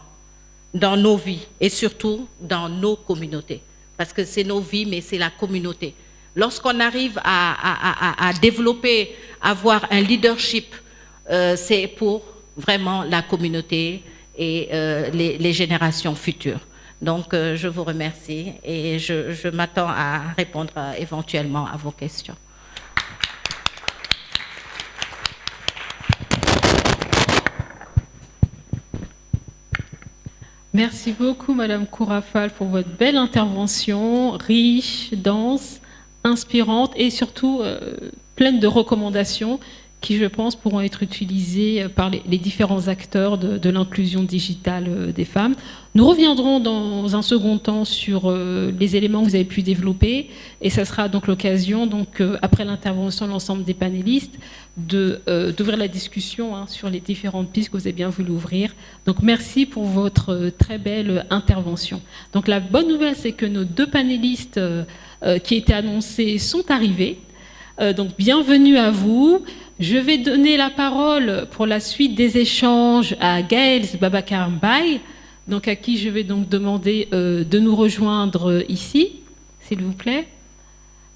dans nos vies et surtout dans nos communautés. Parce que c'est nos vies, mais c'est la communauté. Lorsqu'on arrive à développer, à avoir un leadership, c'est pour vraiment la communauté et les générations futures. Donc, je vous remercie et je m'attends à répondre éventuellement à vos questions. Merci beaucoup, Madame Kourafal, pour votre belle intervention, riche, dense, inspirante et surtout pleine de recommandations qui, je pense, pourront être utilisées par les différents acteurs de l'inclusion digitale des femmes. Nous reviendrons dans un second temps sur les éléments que vous avez pu développer et ça sera donc l'occasion, après l'intervention de l'ensemble des panélistes, d'ouvrir la discussion sur les différentes pistes que vous avez bien voulu ouvrir. Donc merci pour votre très belle intervention. Donc la bonne nouvelle, c'est que nos 2 panélistes qui étaient annoncés sont arrivés. Donc bienvenue à vous. Je vais donner la parole pour la suite des échanges à Gaël Babacar Mbaye, donc à qui je vais donc demander de nous rejoindre ici, s'il vous plaît.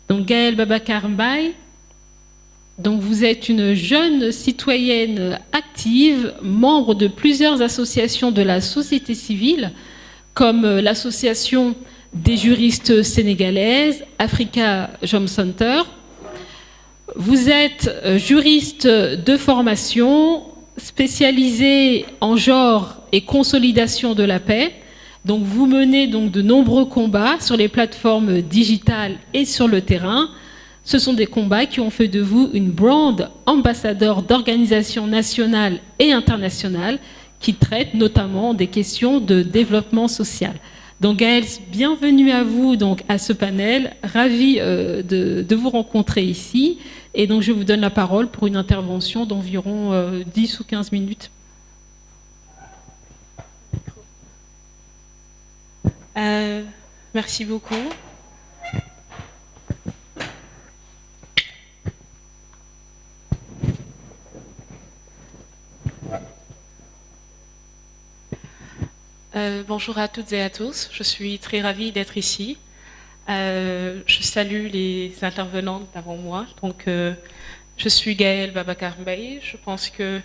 Donc Gaël Babacar Mbaye, donc vous êtes une jeune citoyenne active, membre de plusieurs associations de la société civile, comme l'association des juristes sénégalaises, Africa Jom Center. Vous êtes juriste de formation, spécialisé en genre et consolidation de la paix. Donc vous menez donc de nombreux combats sur les plateformes digitales et sur le terrain. Ce sont des combats qui ont fait de vous une brand ambassadeur d'organisations nationales et internationales qui traitent notamment des questions de développement social. Donc Gaëlle, bienvenue à vous donc, à ce panel. Ravi de vous rencontrer ici. Et donc je vous donne la parole pour une intervention d'environ 10 ou 15 minutes. Merci beaucoup. Bonjour à toutes et à tous. Je suis très ravie d'être ici. Je salue les intervenantes avant moi. Donc, je suis Gaëlle Babacar Mbaye. Je pense que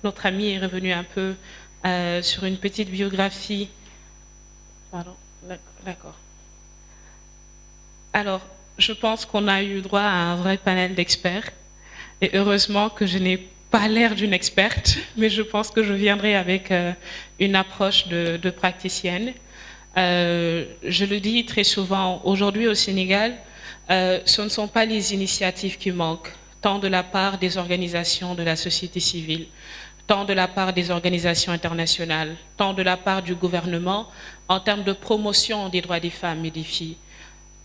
notre ami est revenu un peu sur une petite biographie. Pardon, d'accord. Alors, je pense qu'on a eu droit à un vrai panel d'experts. Et heureusement que je n'ai pas l'air d'une experte, mais je pense que je viendrai avec une approche de praticienne. Je le dis très souvent, aujourd'hui au Sénégal, ce ne sont pas les initiatives qui manquent, tant de la part des organisations de la société civile, tant de la part des organisations internationales, tant de la part du gouvernement, en termes de promotion des droits des femmes et des filles.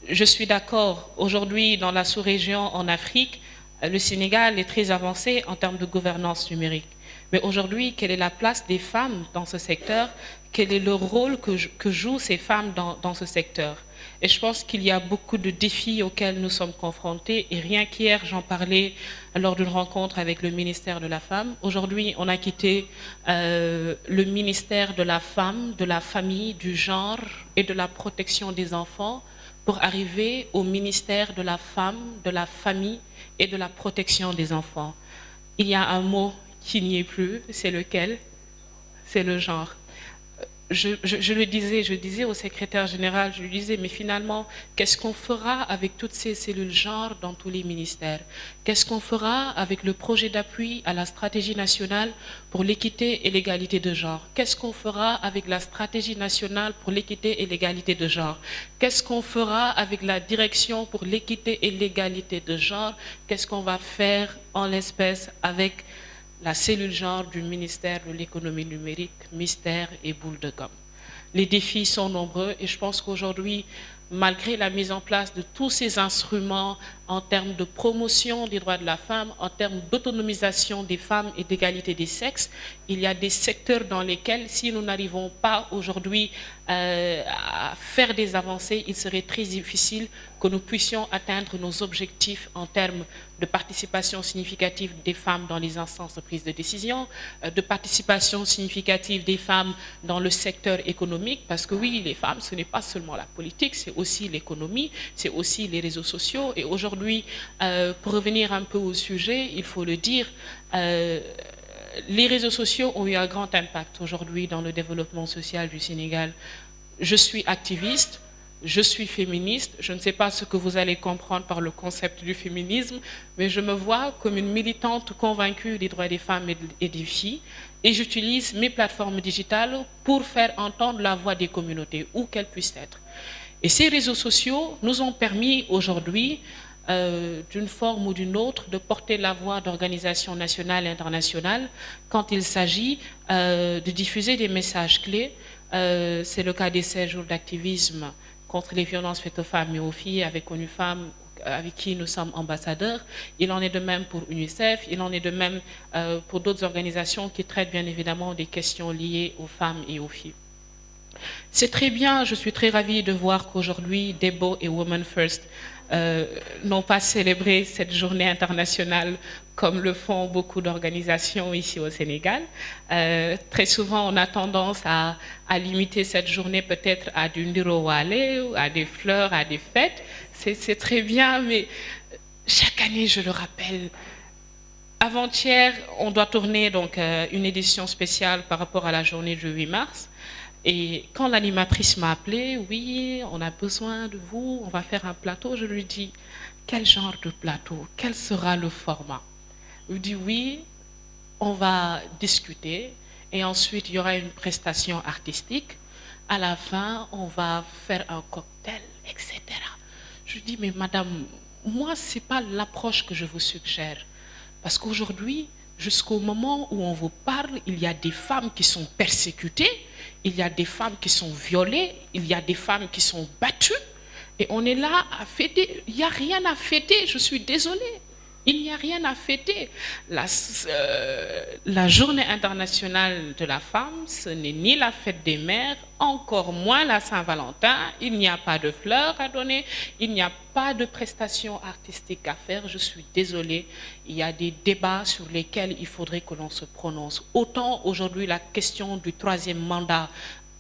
Je suis d'accord, aujourd'hui dans la sous-région en Afrique, le Sénégal est très avancé en termes de gouvernance numérique. Mais aujourd'hui, quelle est la place des femmes dans ce secteur? Quel est le rôle que jouent ces femmes dans ce secteur? Et je pense qu'il y a beaucoup de défis auxquels nous sommes confrontés. Et rien qu'hier, j'en parlais lors d'une rencontre avec le ministère de la Femme. Aujourd'hui, on a quitté le ministère de la Femme, de la Famille, du Genre et de la Protection des enfants pour arriver au ministère de la Femme, de la Famille et de la Protection des enfants. Il y a un mot qui n'y est plus, c'est lequel? C'est le genre. Je le disais, je disais au secrétaire général, je lui disais, mais finalement, qu'est-ce qu'on fera avec toutes ces cellules genre dans tous les ministères? Qu'est-ce qu'on fera avec le projet d'appui à la stratégie nationale pour l'équité et l'égalité de genre? Qu'est-ce qu'on fera avec la stratégie nationale pour l'équité et l'égalité de genre? Qu'est-ce qu'on fera avec la direction pour l'équité et l'égalité de genre? Qu'est-ce qu'on va faire en l'espèce avec la cellule genre du ministère de l'économie numérique, mystère et boule de gomme? Les défis sont nombreux et je pense qu'aujourd'hui, malgré la mise en place de tous ces instruments en termes de promotion des droits de la femme, en termes d'autonomisation des femmes et d'égalité des sexes, il y a des secteurs dans lesquels, si nous n'arrivons pas aujourd'hui à faire des avancées, il serait très difficile que nous puissions atteindre nos objectifs en termes de participation significative des femmes dans les instances de prise de décision, de participation significative des femmes dans le secteur économique, parce que oui, les femmes, ce n'est pas seulement la politique, c'est aussi l'économie, c'est aussi les réseaux sociaux. Et aujourd'hui, pour revenir un peu au sujet, il faut le dire, les réseaux sociaux ont eu un grand impact aujourd'hui dans le développement social du Sénégal. Je suis activiste, je suis féministe, je ne sais pas ce que vous allez comprendre par le concept du féminisme, mais je me vois comme une militante convaincue des droits des femmes et des filles, et j'utilise mes plateformes digitales pour faire entendre la voix des communautés, où qu'elles puissent être. Et ces réseaux sociaux nous ont permis aujourd'hui, d'une forme ou d'une autre, de porter la voix d'organisations nationales et internationales quand il s'agit de diffuser des messages clés. C'est le cas des 16 jours d'activisme contre les violences faites aux femmes et aux filles avec ONU Femmes, avec qui nous sommes ambassadeurs. Il en est de même pour UNICEF, il en est de même pour d'autres organisations qui traitent bien évidemment des questions liées aux femmes et aux filles. C'est très bien, je suis très ravie de voir qu'aujourd'hui, Debo et Women First n'ont pas célébré cette journée internationale comme le font beaucoup d'organisations ici au Sénégal. Très souvent, on a tendance à limiter cette journée peut-être à du Ndiro-Wale, à des fleurs, à des fêtes. C'est très bien, mais chaque année, je le rappelle, avant-hier, on doit tourner donc, une édition spéciale par rapport à la journée du 8 mars. Et quand l'animatrice m'a appelée, oui, on a besoin de vous, on va faire un plateau, je lui dis, quel genre de plateau? Quel sera le format? Il me dit, oui, on va discuter et ensuite il y aura une prestation artistique. À la fin, on va faire un cocktail, etc. Je lui dis, mais madame, moi, ce n'est pas l'approche que je vous suggère. Parce qu'aujourd'hui, jusqu'au moment où on vous parle, il y a des femmes qui sont persécutées, il y a des femmes qui sont violées, il y a des femmes qui sont battues. Et on est là à fêter. Il n'y a rien à fêter, je suis désolée. Il n'y a rien à fêter. La journée internationale de la femme, ce n'est ni la fête des mères, encore moins la Saint-Valentin. Il n'y a pas de fleurs à donner, il n'y a pas de prestations artistiques à faire. Je suis désolée, il y a des débats sur lesquels il faudrait que l'on se prononce. Autant aujourd'hui la question du 3e mandat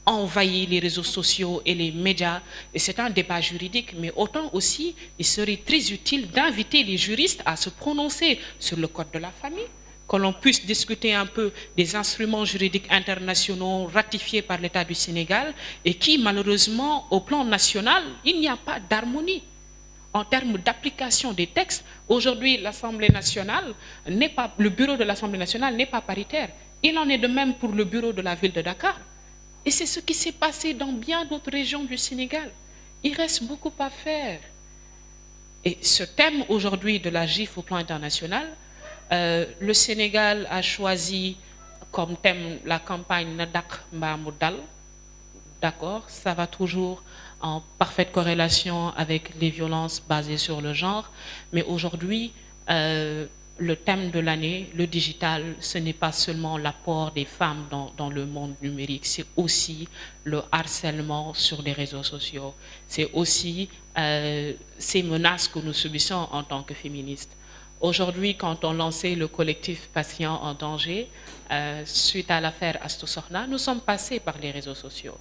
envahit les réseaux sociaux et les médias, et c'est un débat juridique, mais autant aussi, il serait très utile d'inviter les juristes à se prononcer sur le code de la famille, que l'on puisse discuter un peu des instruments juridiques internationaux ratifiés par l'État du Sénégal, et qui, malheureusement, au plan national, il n'y a pas d'harmonie. En termes d'application des textes, aujourd'hui, l'Assemblée nationale n'est pas, le bureau de l'Assemblée nationale n'est pas paritaire. Il en est de même pour le bureau de la ville de Dakar. Et c'est ce qui s'est passé dans bien d'autres régions du Sénégal. Il reste beaucoup à faire. Et ce thème aujourd'hui de la GIF au plan international, le Sénégal a choisi comme thème la campagne Nadak Mbamoudal. D'accord, ça va toujours en parfaite corrélation avec les violences basées sur le genre. Mais aujourd'hui, le thème de l'année, le digital, ce n'est pas seulement l'apport des femmes dans le monde numérique, c'est aussi le harcèlement sur les réseaux sociaux. C'est aussi ces menaces que nous subissons en tant que féministes. Aujourd'hui, quand on lançait le collectif Patients en danger, suite à l'affaire Astou Sokhna, nous sommes passés par les réseaux sociaux.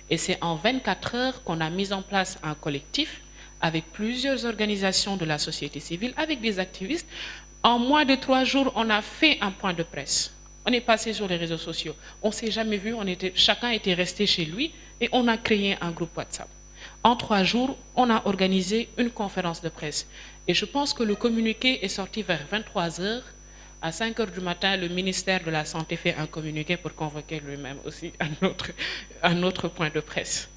Et c'est en 24 heures qu'on a mis en place un collectif avec plusieurs organisations de la société civile, avec des activistes. En moins de 3 jours, on a fait un point de presse. On est passé sur les réseaux sociaux. On ne s'est jamais vu, chacun était resté chez lui et on a créé un groupe WhatsApp. En 3 jours, on a organisé une conférence de presse. Et je pense que le communiqué est sorti vers 23 heures. À 5 heures du matin, le ministère de la Santé fait un communiqué pour convoquer lui-même aussi un autre point de presse.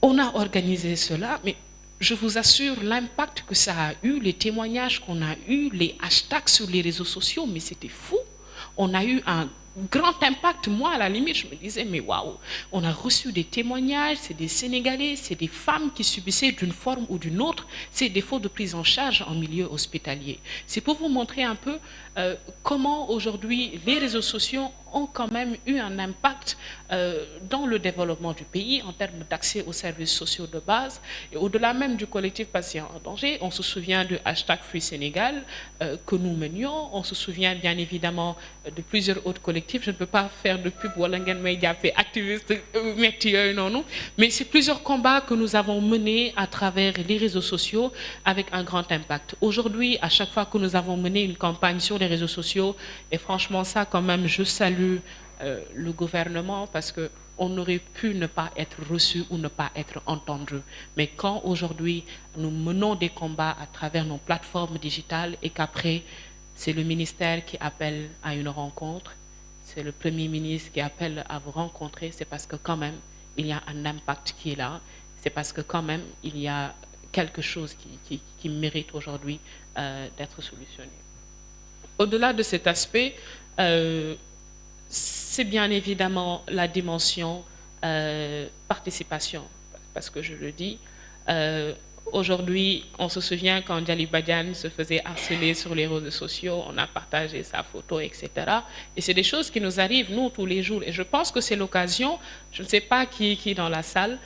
On a organisé cela, mais je vous assure l'impact que ça a eu, les témoignages qu'on a eus, les hashtags sur les réseaux sociaux, mais c'était fou. On a eu un grand impact. Moi, à la limite, je me disais, mais waouh, on a reçu des témoignages, c'est des Sénégalais, c'est des femmes qui subissaient d'une forme ou d'une autre ces défauts de prise en charge en milieu hospitalier. C'est pour vous montrer un peu comment aujourd'hui les réseaux sociaux ont quand même eu un impact dans le développement du pays en termes d'accès aux services sociaux de base. Et au-delà même du collectif Patients en danger, on se souvient du hashtag Free Sénégal que nous menions. On se souvient bien évidemment de plusieurs autres collectifs. Je ne peux pas faire de pub wala ngeen may jàppee activiste metti yooyu noonu, mais c'est plusieurs combats que nous avons menés à travers les réseaux sociaux avec un grand impact. Aujourd'hui, à chaque fois que nous avons mené une campagne sur les réseaux sociaux, et franchement ça quand même, je salue le gouvernement parce qu'on aurait pu ne pas être reçu ou ne pas être entendu. Mais quand aujourd'hui nous menons des combats à travers nos plateformes digitales et qu'après c'est le ministère qui appelle à une rencontre, c'est le Premier ministre qui appelle à vous rencontrer, c'est parce que quand même il y a un impact qui est là, c'est parce que quand même il y a quelque chose qui mérite aujourd'hui d'être solutionné. Au-delà de cet aspect, c'est bien évidemment la dimension participation, parce que je le dis, aujourd'hui, on se souvient quand Djali Badiane se faisait harceler sur les réseaux sociaux, on a partagé sa photo, etc. Et c'est des choses qui nous arrivent, nous, tous les jours. Et je pense que c'est l'occasion, je ne sais pas qui est dans la salle,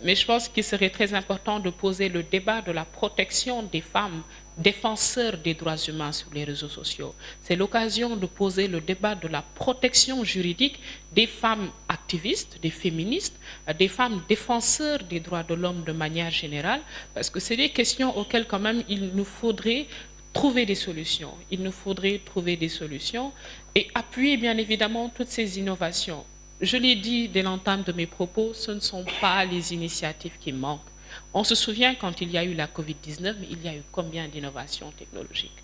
mais je pense qu'il serait très important de poser le débat de la protection des femmes défenseurs des droits humains sur les réseaux sociaux. C'est l'occasion de poser le débat de la protection juridique des femmes activistes, des féministes, des femmes défenseurs des droits de l'homme de manière générale, parce que c'est des questions auxquelles quand même il nous faudrait trouver des solutions. Il nous faudrait trouver des solutions et appuyer bien évidemment toutes ces innovations. Je l'ai dit dès l'entame de mes propos, ce ne sont pas les initiatives qui manquent. On se souvient quand il y a eu la Covid-19, mais il y a eu combien d'innovations technologiques?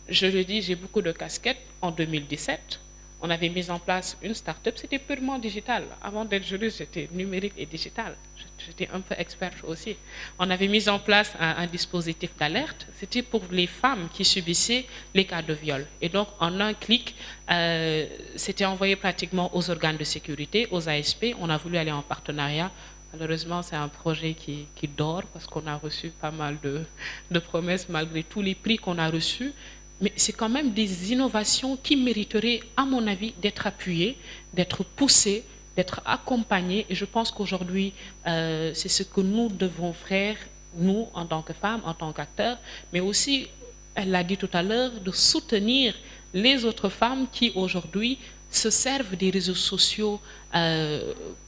Je le dis, j'ai beaucoup de casquettes. En 2017, On avait mis en place une start-up, c'était purement digital. Avant d'être juriste, j'étais numérique et digital. J'étais un peu experte aussi. On avait mis en place un dispositif d'alerte. C'était pour les femmes qui subissaient les cas de viol. Et donc, en un clic, c'était envoyé pratiquement aux organes de sécurité, aux ASP. On a voulu aller en partenariat. Malheureusement, c'est un projet qui dort parce qu'on a reçu pas mal de promesses malgré tous les prix qu'on a reçus. Mais c'est quand même des innovations qui mériteraient, à mon avis, d'être appuyées, d'être poussées, d'être accompagnées. Et je pense qu'aujourd'hui, c'est ce que nous devons faire, nous, en tant que femmes, en tant qu'acteurs, mais aussi, elle l'a dit tout à l'heure, de soutenir les autres femmes qui, aujourd'hui, se servent des réseaux sociaux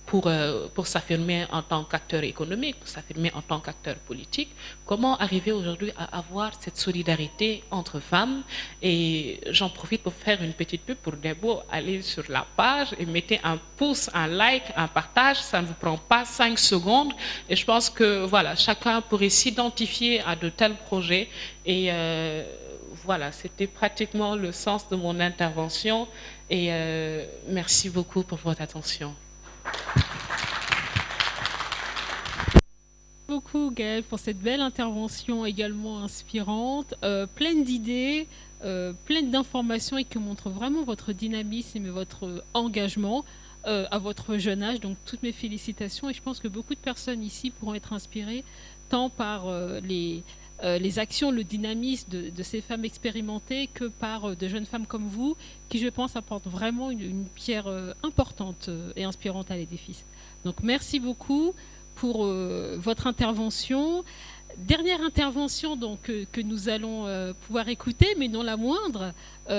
pour s'affirmer en tant qu'acteur économique, pour s'affirmer en tant qu'acteur politique. Comment arriver aujourd'hui à avoir cette solidarité entre femmes? Et j'en profite pour faire une petite pub pour Debo. Allez sur la page et mettez un pouce, un like, un partage. Ça ne vous prend pas 5 secondes. Et je pense que voilà, chacun pourrait s'identifier à de tels projets. Et voilà, c'était pratiquement le sens de mon intervention. Et merci beaucoup pour votre attention. Merci beaucoup Gaëlle pour cette belle intervention également inspirante, pleine d'idées, pleine d'informations et qui montre vraiment votre dynamisme et votre engagement à votre jeune âge. Donc toutes mes félicitations et je pense que beaucoup de personnes ici pourront être inspirées tant par les actions, le dynamisme de ces femmes expérimentées que par de jeunes femmes comme vous qui, je pense, apportent vraiment une pierre importante et inspirante à l'édifice. Donc, merci beaucoup pour votre intervention. Dernière intervention donc, que nous allons pouvoir écouter, mais non la moindre,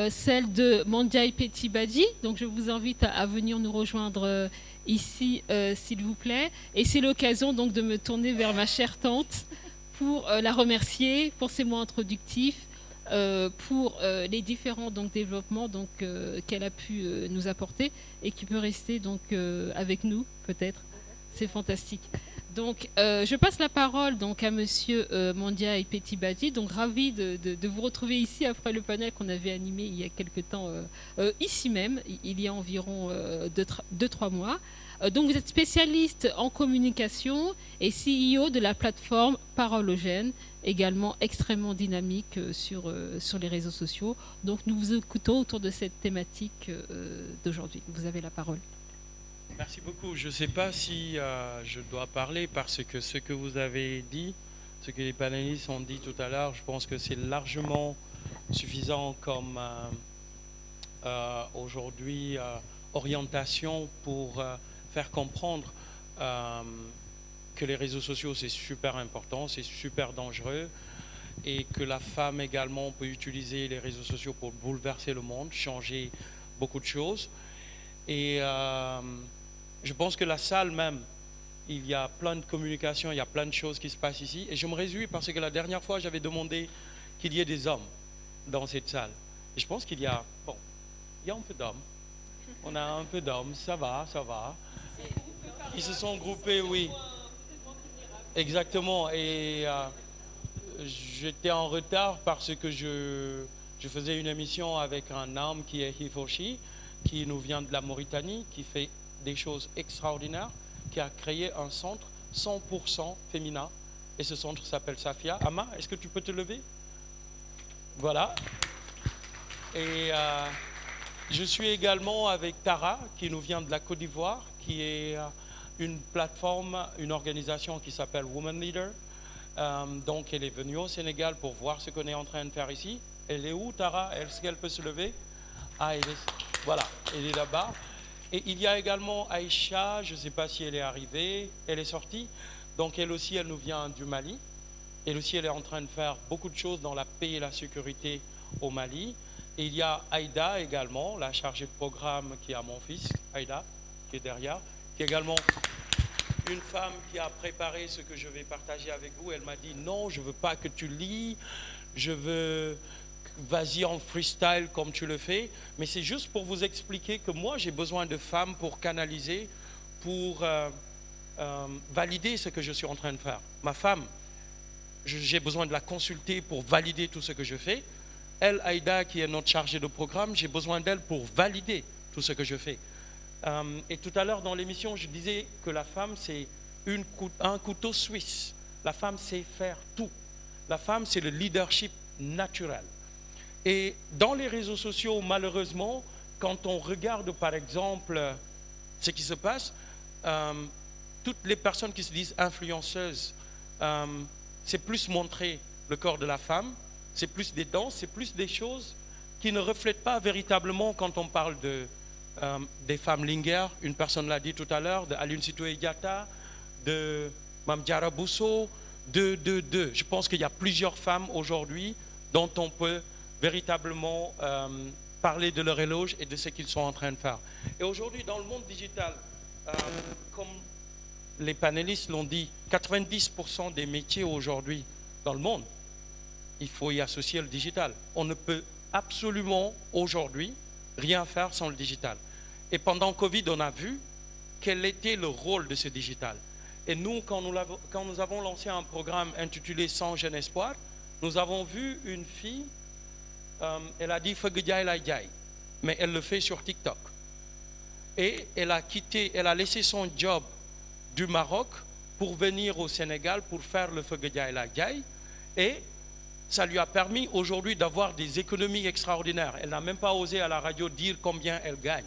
celle de Mandiaye Petit-Badji. Donc, je vous invite à venir nous rejoindre ici, s'il vous plaît. Et c'est l'occasion donc de me tourner vers ma chère tante pour la remercier pour ses mots introductifs, pour les différents donc, développements donc, qu'elle a pu nous apporter et qui peut rester donc, avec nous, peut-être. C'est fantastique. Donc, je passe la parole donc, à Monsieur Mandiaye Petit-Badji. Donc, ravi de vous retrouver ici après le panel qu'on avait animé il y a quelque temps, ici même, il y a environ 2-3 mois. Donc, vous êtes spécialiste en communication et CEO de la plateforme Parole aux jeunes, également extrêmement dynamique sur les réseaux sociaux. Donc, nous vous écoutons autour de cette thématique d'aujourd'hui. Vous avez la parole. Merci beaucoup. Je ne sais pas si je dois parler parce que ce que vous avez dit, ce que les panélistes ont dit tout à l'heure, je pense que c'est largement suffisant comme aujourd'hui orientation pour faire comprendre que les réseaux sociaux c'est super important, c'est super dangereux et que la femme également peut utiliser les réseaux sociaux pour bouleverser le monde, changer beaucoup de choses. Et je pense que la salle même, il y a plein de communication, il y a plein de choses qui se passent ici. Et je me réjouis parce que la dernière fois, j'avais demandé qu'il y ait des hommes dans cette salle. Et je pense qu'il y a, bon, il y a un peu d'hommes. On a un peu d'hommes, ça va, ça va. Ils se sont groupés, oui. Exactement. Et j'étais en retard parce que je faisais une émission avec un homme qui est Hifoshi, qui nous vient de la Mauritanie, qui fait des choses extraordinaires, qui a créé un centre 100% féminin. Et ce centre s'appelle Safia. Ama, est-ce que tu peux te lever? Voilà. Et je suis également avec Tara, qui nous vient de la Côte d'Ivoire, qui est une plateforme, une organisation qui s'appelle Woman Leader. Donc, elle est venue au Sénégal pour voir ce qu'on est en train de faire ici. Elle est où, Tara? Est-ce qu'elle peut se lever? Ah, voilà, elle est là-bas. Et il y a également Aïcha, je ne sais pas si elle est arrivée, elle est sortie. Donc, elle aussi, elle nous vient du Mali. Elle aussi, elle est en train de faire beaucoup de choses dans la paix et la sécurité au Mali. Et il y a Aïda également, la chargée de programme qui a mon fils, Aïda, qui est derrière, qui est également une femme qui a préparé ce que je vais partager avec vous. Elle m'a dit non, je ne veux pas que tu lis, je veux, vas-y en freestyle comme tu le fais. Mais c'est juste pour vous expliquer que moi, j'ai besoin de femmes pour canaliser, pour valider ce que je suis en train de faire. Ma femme, j'ai besoin de la consulter pour valider tout ce que je fais. Elle, Aïda, qui est notre chargée de programme, j'ai besoin d'elle pour valider tout ce que je fais. Et tout à l'heure dans l'émission, je disais que la femme, c'est un couteau suisse. La femme sait faire tout. La femme, c'est le leadership naturel. Et dans les réseaux sociaux, malheureusement, quand on regarde par exemple ce qui se passe, toutes les personnes qui se disent influenceuses, c'est plus montrer le corps de la femme, c'est plus des danses, c'est plus des choses qui ne reflètent pas véritablement quand on parle des femmes Linguère. Une personne l'a dit tout à l'heure, de Aline Sitoé Diatta, de Mame Diarra Bousso, Je pense qu'il y a plusieurs femmes aujourd'hui dont on peut véritablement parler de leur éloge et de ce qu'ils sont en train de faire. Et aujourd'hui, dans le monde digital, comme les panélistes l'ont dit, 90% des métiers aujourd'hui dans le monde, il faut y associer le digital. On ne peut absolument aujourd'hui rien faire sans le digital. Et pendant Covid, on a vu quel était le rôle de ce digital. Et nous, quand nous avons lancé un programme intitulé « Sans jeune espoir », nous avons vu une fille, elle a dit « Fagedjaï la Djaï », mais elle le fait sur TikTok. Et elle a laissé son job du Maroc pour venir au Sénégal pour faire le Fagedjaï la Djaï. Et ça lui a permis aujourd'hui d'avoir des économies extraordinaires. Elle n'a même pas osé à la radio dire combien elle gagne.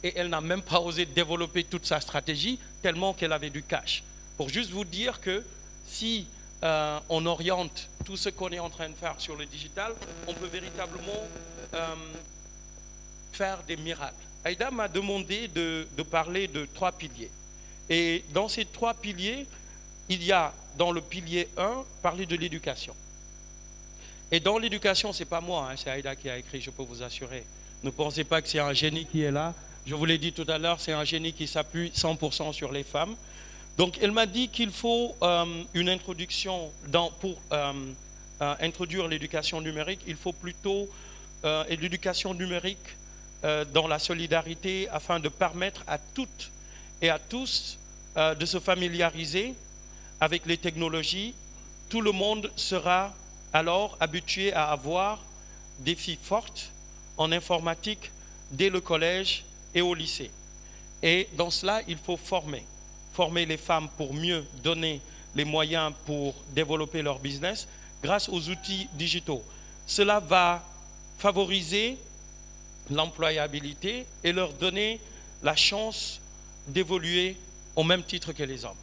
Et elle n'a même pas osé développer toute sa stratégie tellement qu'elle avait du cash. Pour juste vous dire que si on oriente tout ce qu'on est en train de faire sur le digital, on peut véritablement faire des miracles. Aïda m'a demandé de parler de 3 piliers. Et dans ces 3 piliers, il y a dans le pilier 1, parler de l'éducation. Et dans l'éducation, ce n'est pas moi, hein, c'est Aïda qui a écrit, je peux vous assurer. Ne pensez pas que c'est un génie qui est là. Je vous l'ai dit tout à l'heure, c'est un génie qui s'appuie 100% sur les femmes. Donc elle m'a dit qu'il faut une introduction, pour introduire l'éducation numérique, il faut plutôt l'éducation numérique dans la solidarité afin de permettre à toutes et à tous de se familiariser avec les technologies. Tout le monde sera alors habitué à avoir des filles fortes en informatique dès le collège et au lycée. Et dans cela, il faut former les femmes pour mieux donner les moyens pour développer leur business grâce aux outils digitaux. Cela va favoriser l'employabilité et leur donner la chance d'évoluer au même titre que les hommes.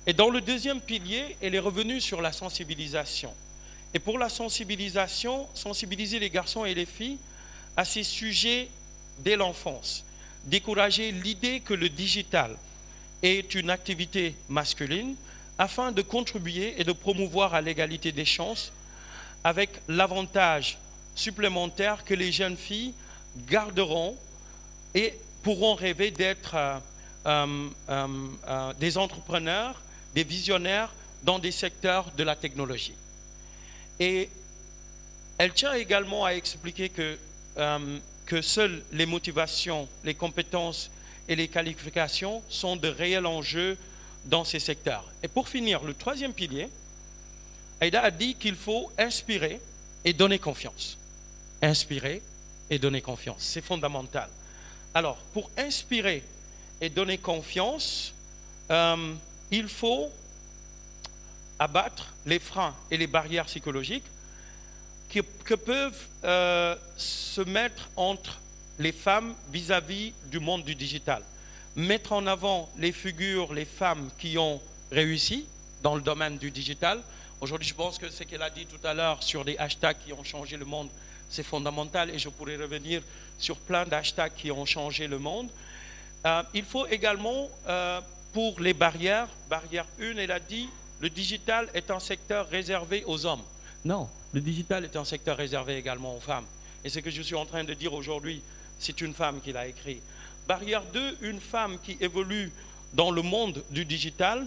Et dans le deuxième pilier, elle est revenue sur la sensibilisation. Et pour la sensibilisation, sensibiliser les garçons et les filles à ces sujets dès l'enfance. Décourager l'idée que le digital est une activité masculine afin de contribuer et de promouvoir à l'égalité des chances avec l'avantage supplémentaire que les jeunes filles garderont et pourront rêver d'être des entrepreneurs, des visionnaires dans des secteurs de la technologie. Et elle tient également à expliquer que seules les motivations, les compétences et les qualifications sont de réels enjeux dans ces secteurs. Et pour finir, le troisième pilier, Aïda a dit qu'il faut inspirer et donner confiance. Inspirer et donner confiance, c'est fondamental. Alors, pour inspirer et donner confiance, il faut abattre les freins et les barrières psychologiques que peuvent se mettre entre les femmes vis-à-vis du monde du digital. Mettre en avant les figures, les femmes qui ont réussi dans le domaine du digital. Aujourd'hui, je pense que ce qu'elle a dit tout à l'heure sur des hashtags qui ont changé le monde, c'est fondamental et je pourrais revenir sur plein d'hashtags qui ont changé le monde. Il faut également, pour les barrière 1, elle a dit, le digital est un secteur réservé aux hommes. Non, le digital est un secteur réservé également aux femmes. Et ce que je suis en train de dire aujourd'hui, c'est une femme qui l'a écrit. Barrière 2, une femme qui évolue dans le monde du digital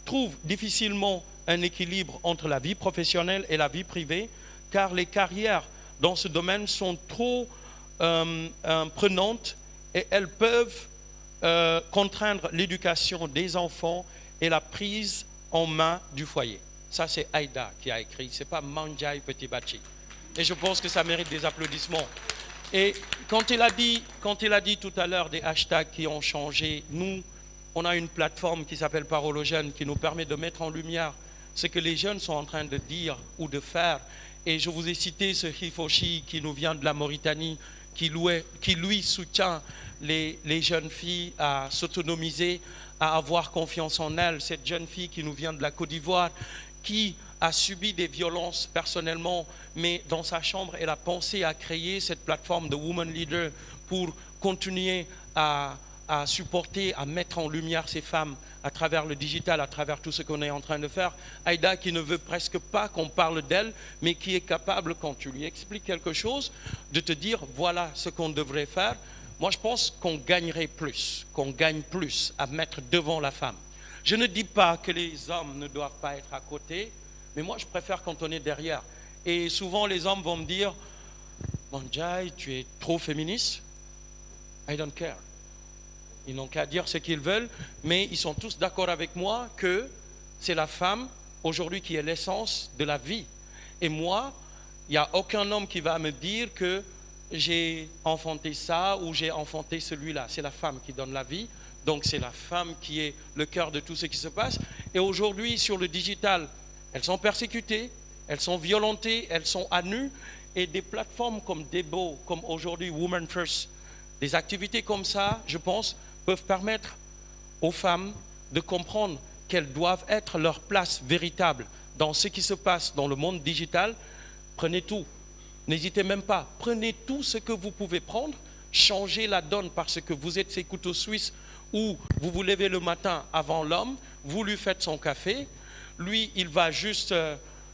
trouve difficilement un équilibre entre la vie professionnelle et la vie privée, car les carrières dans ce domaine sont trop prenantes et elles peuvent contraindre l'éducation des enfants et la prise en main du foyer. Ça, c'est Aïda qui a écrit, ce n'est pas Mandjaï Petit Bachi. Et je pense que ça mérite des applaudissements. Et quand il a dit tout à l'heure des hashtags qui ont changé, nous, on a une plateforme qui s'appelle Parole aux jeunes qui nous permet de mettre en lumière ce que les jeunes sont en train de dire ou de faire. Et je vous ai cité ce Hifoshi qui nous vient de la Mauritanie, qui lui soutient les jeunes filles à s'autonomiser, à avoir confiance en elles. Cette jeune fille qui nous vient de la Côte d'Ivoire, qui a subi des violences personnellement, mais dans sa chambre, elle a pensé à créer cette plateforme de Women Leader pour continuer à supporter, à mettre en lumière ces femmes à travers le digital, à travers tout ce qu'on est en train de faire. Aïda qui ne veut presque pas qu'on parle d'elle, mais qui est capable, quand tu lui expliques quelque chose, de te dire voilà ce qu'on devrait faire. Moi, je pense qu'on gagnerait plus, qu'on gagne plus à mettre devant la femme. Je ne dis pas que les hommes ne doivent pas être à côté, mais moi, je préfère quand on est derrière. Et souvent, les hommes vont me dire « Manjai, tu es trop féministe ?» I don't care. Ils n'ont qu'à dire ce qu'ils veulent, mais ils sont tous d'accord avec moi que c'est la femme, aujourd'hui, qui est l'essence de la vie. Et moi, il n'y a aucun homme qui va me dire que j'ai enfanté ça ou j'ai enfanté celui-là. C'est la femme qui donne la vie. Donc c'est la femme qui est le cœur de tout ce qui se passe. Et aujourd'hui, sur le digital, elles sont persécutées, elles sont violentées, elles sont à nu. Et des plateformes comme Debo, comme aujourd'hui Women First, des activités comme ça, je pense, peuvent permettre aux femmes de comprendre qu'elles doivent être leur place véritable dans ce qui se passe dans le monde digital. Prenez tout. N'hésitez même pas. Prenez tout ce que vous pouvez prendre. Changez la donne parce que vous êtes ces couteaux suisses où vous vous levez le matin avant l'homme, vous lui faites son café. Lui, il va juste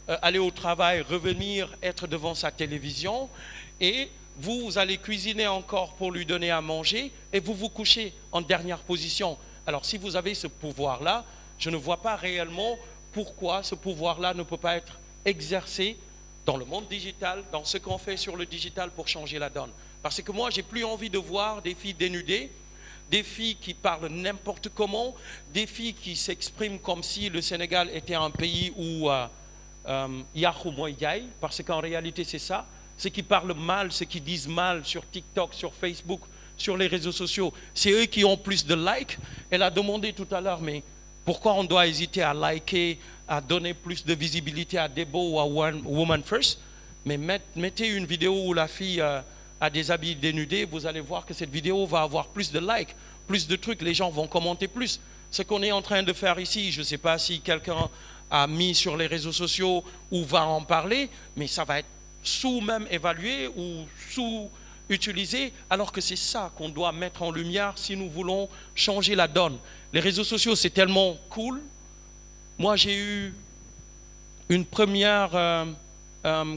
aller au travail, revenir, être devant sa télévision. Et vous allez cuisiner encore pour lui donner à manger et vous vous couchez en dernière position. Alors si vous avez ce pouvoir-là, je ne vois pas réellement pourquoi ce pouvoir-là ne peut pas être exercé dans le monde digital, dans ce qu'on fait sur le digital pour changer la donne. Parce que moi, j'ai plus envie de voir des filles dénudées, des filles qui parlent n'importe comment, des filles qui s'expriment comme si le Sénégal était un pays où Yahoo Moïgaï, parce qu'en réalité c'est ça. Ceux qui parlent mal, ceux qui disent mal sur TikTok, sur Facebook, sur les réseaux sociaux, c'est eux qui ont plus de likes. Elle a demandé tout à l'heure, mais pourquoi on doit hésiter à liker, à donner plus de visibilité à Debo ou à Woman First? Mais mettez une vidéo où la fille a des habits dénudés, vous allez voir que cette vidéo va avoir plus de likes, plus de trucs, les gens vont commenter plus. Ce qu'on est en train de faire ici, je ne sais pas si quelqu'un a mis sur les réseaux sociaux ou va en parler, mais ça va être sous-même évalué ou sous-utilisé, alors que c'est ça qu'on doit mettre en lumière si nous voulons changer la donne. Les réseaux sociaux, c'est tellement cool. Moi, j'ai eu une première,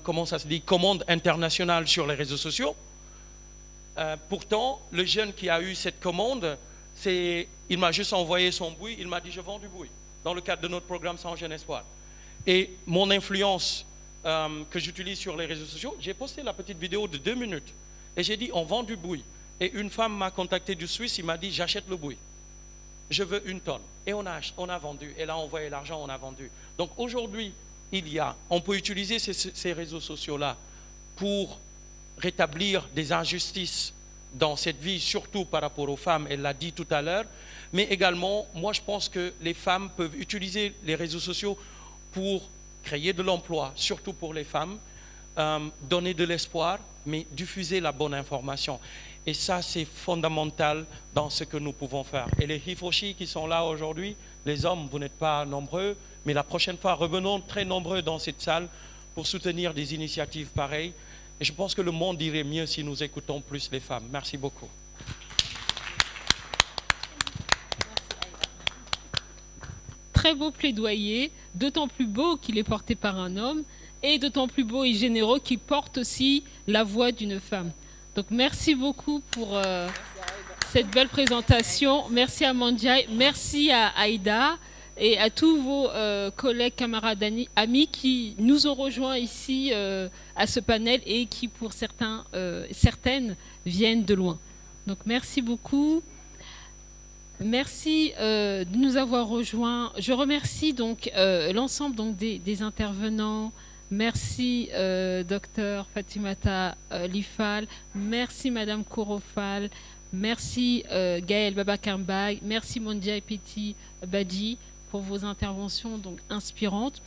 comment ça se dit, commande internationale sur les réseaux sociaux. Pourtant, le jeune qui a eu cette commande, il m'a juste envoyé son bouille, il m'a dit « je vends du bouille » dans le cadre de notre programme Sans Jeune Espoir. Et mon influence que j'utilise sur les réseaux sociaux, j'ai posté la petite vidéo de 2 minutes et j'ai dit on vend du bouille. Et une femme m'a contacté du Suisse, il m'a dit j'achète le bouille. Je veux 1 tonne. Et on a vendu. Elle a envoyé l'argent, on a vendu. Donc aujourd'hui, on peut utiliser ces réseaux sociaux-là pour rétablir des injustices dans cette vie, surtout par rapport aux femmes, elle l'a dit tout à l'heure. Mais également, moi je pense que les femmes peuvent utiliser les réseaux sociaux pour créer de l'emploi, surtout pour les femmes, donner de l'espoir, mais diffuser la bonne information. Et ça, c'est fondamental dans ce que nous pouvons faire. Et les Hifoshi qui sont là aujourd'hui, les hommes, vous n'êtes pas nombreux, mais la prochaine fois, revenons très nombreux dans cette salle pour soutenir des initiatives pareilles. Et je pense que le monde irait mieux si nous écoutons plus les femmes. Merci beaucoup. Très beau plaidoyer, d'autant plus beau qu'il est porté par un homme et d'autant plus beau et généreux qu'il porte aussi la voix d'une femme. Donc merci beaucoup pour cette belle présentation. Merci à Manjai, merci à Aïda et à tous vos collègues, camarades, amis qui nous ont rejoints ici à ce panel et qui pour certaines viennent de loin. Donc merci beaucoup. Merci de nous avoir rejoints. Je remercie donc l'ensemble des intervenants, Merci, docteur Fatimata Lifal. Merci, Madame Kourofal. Merci, Gaël Babakambay. Merci, Mondia Epiti Badji, pour vos interventions donc inspirantes.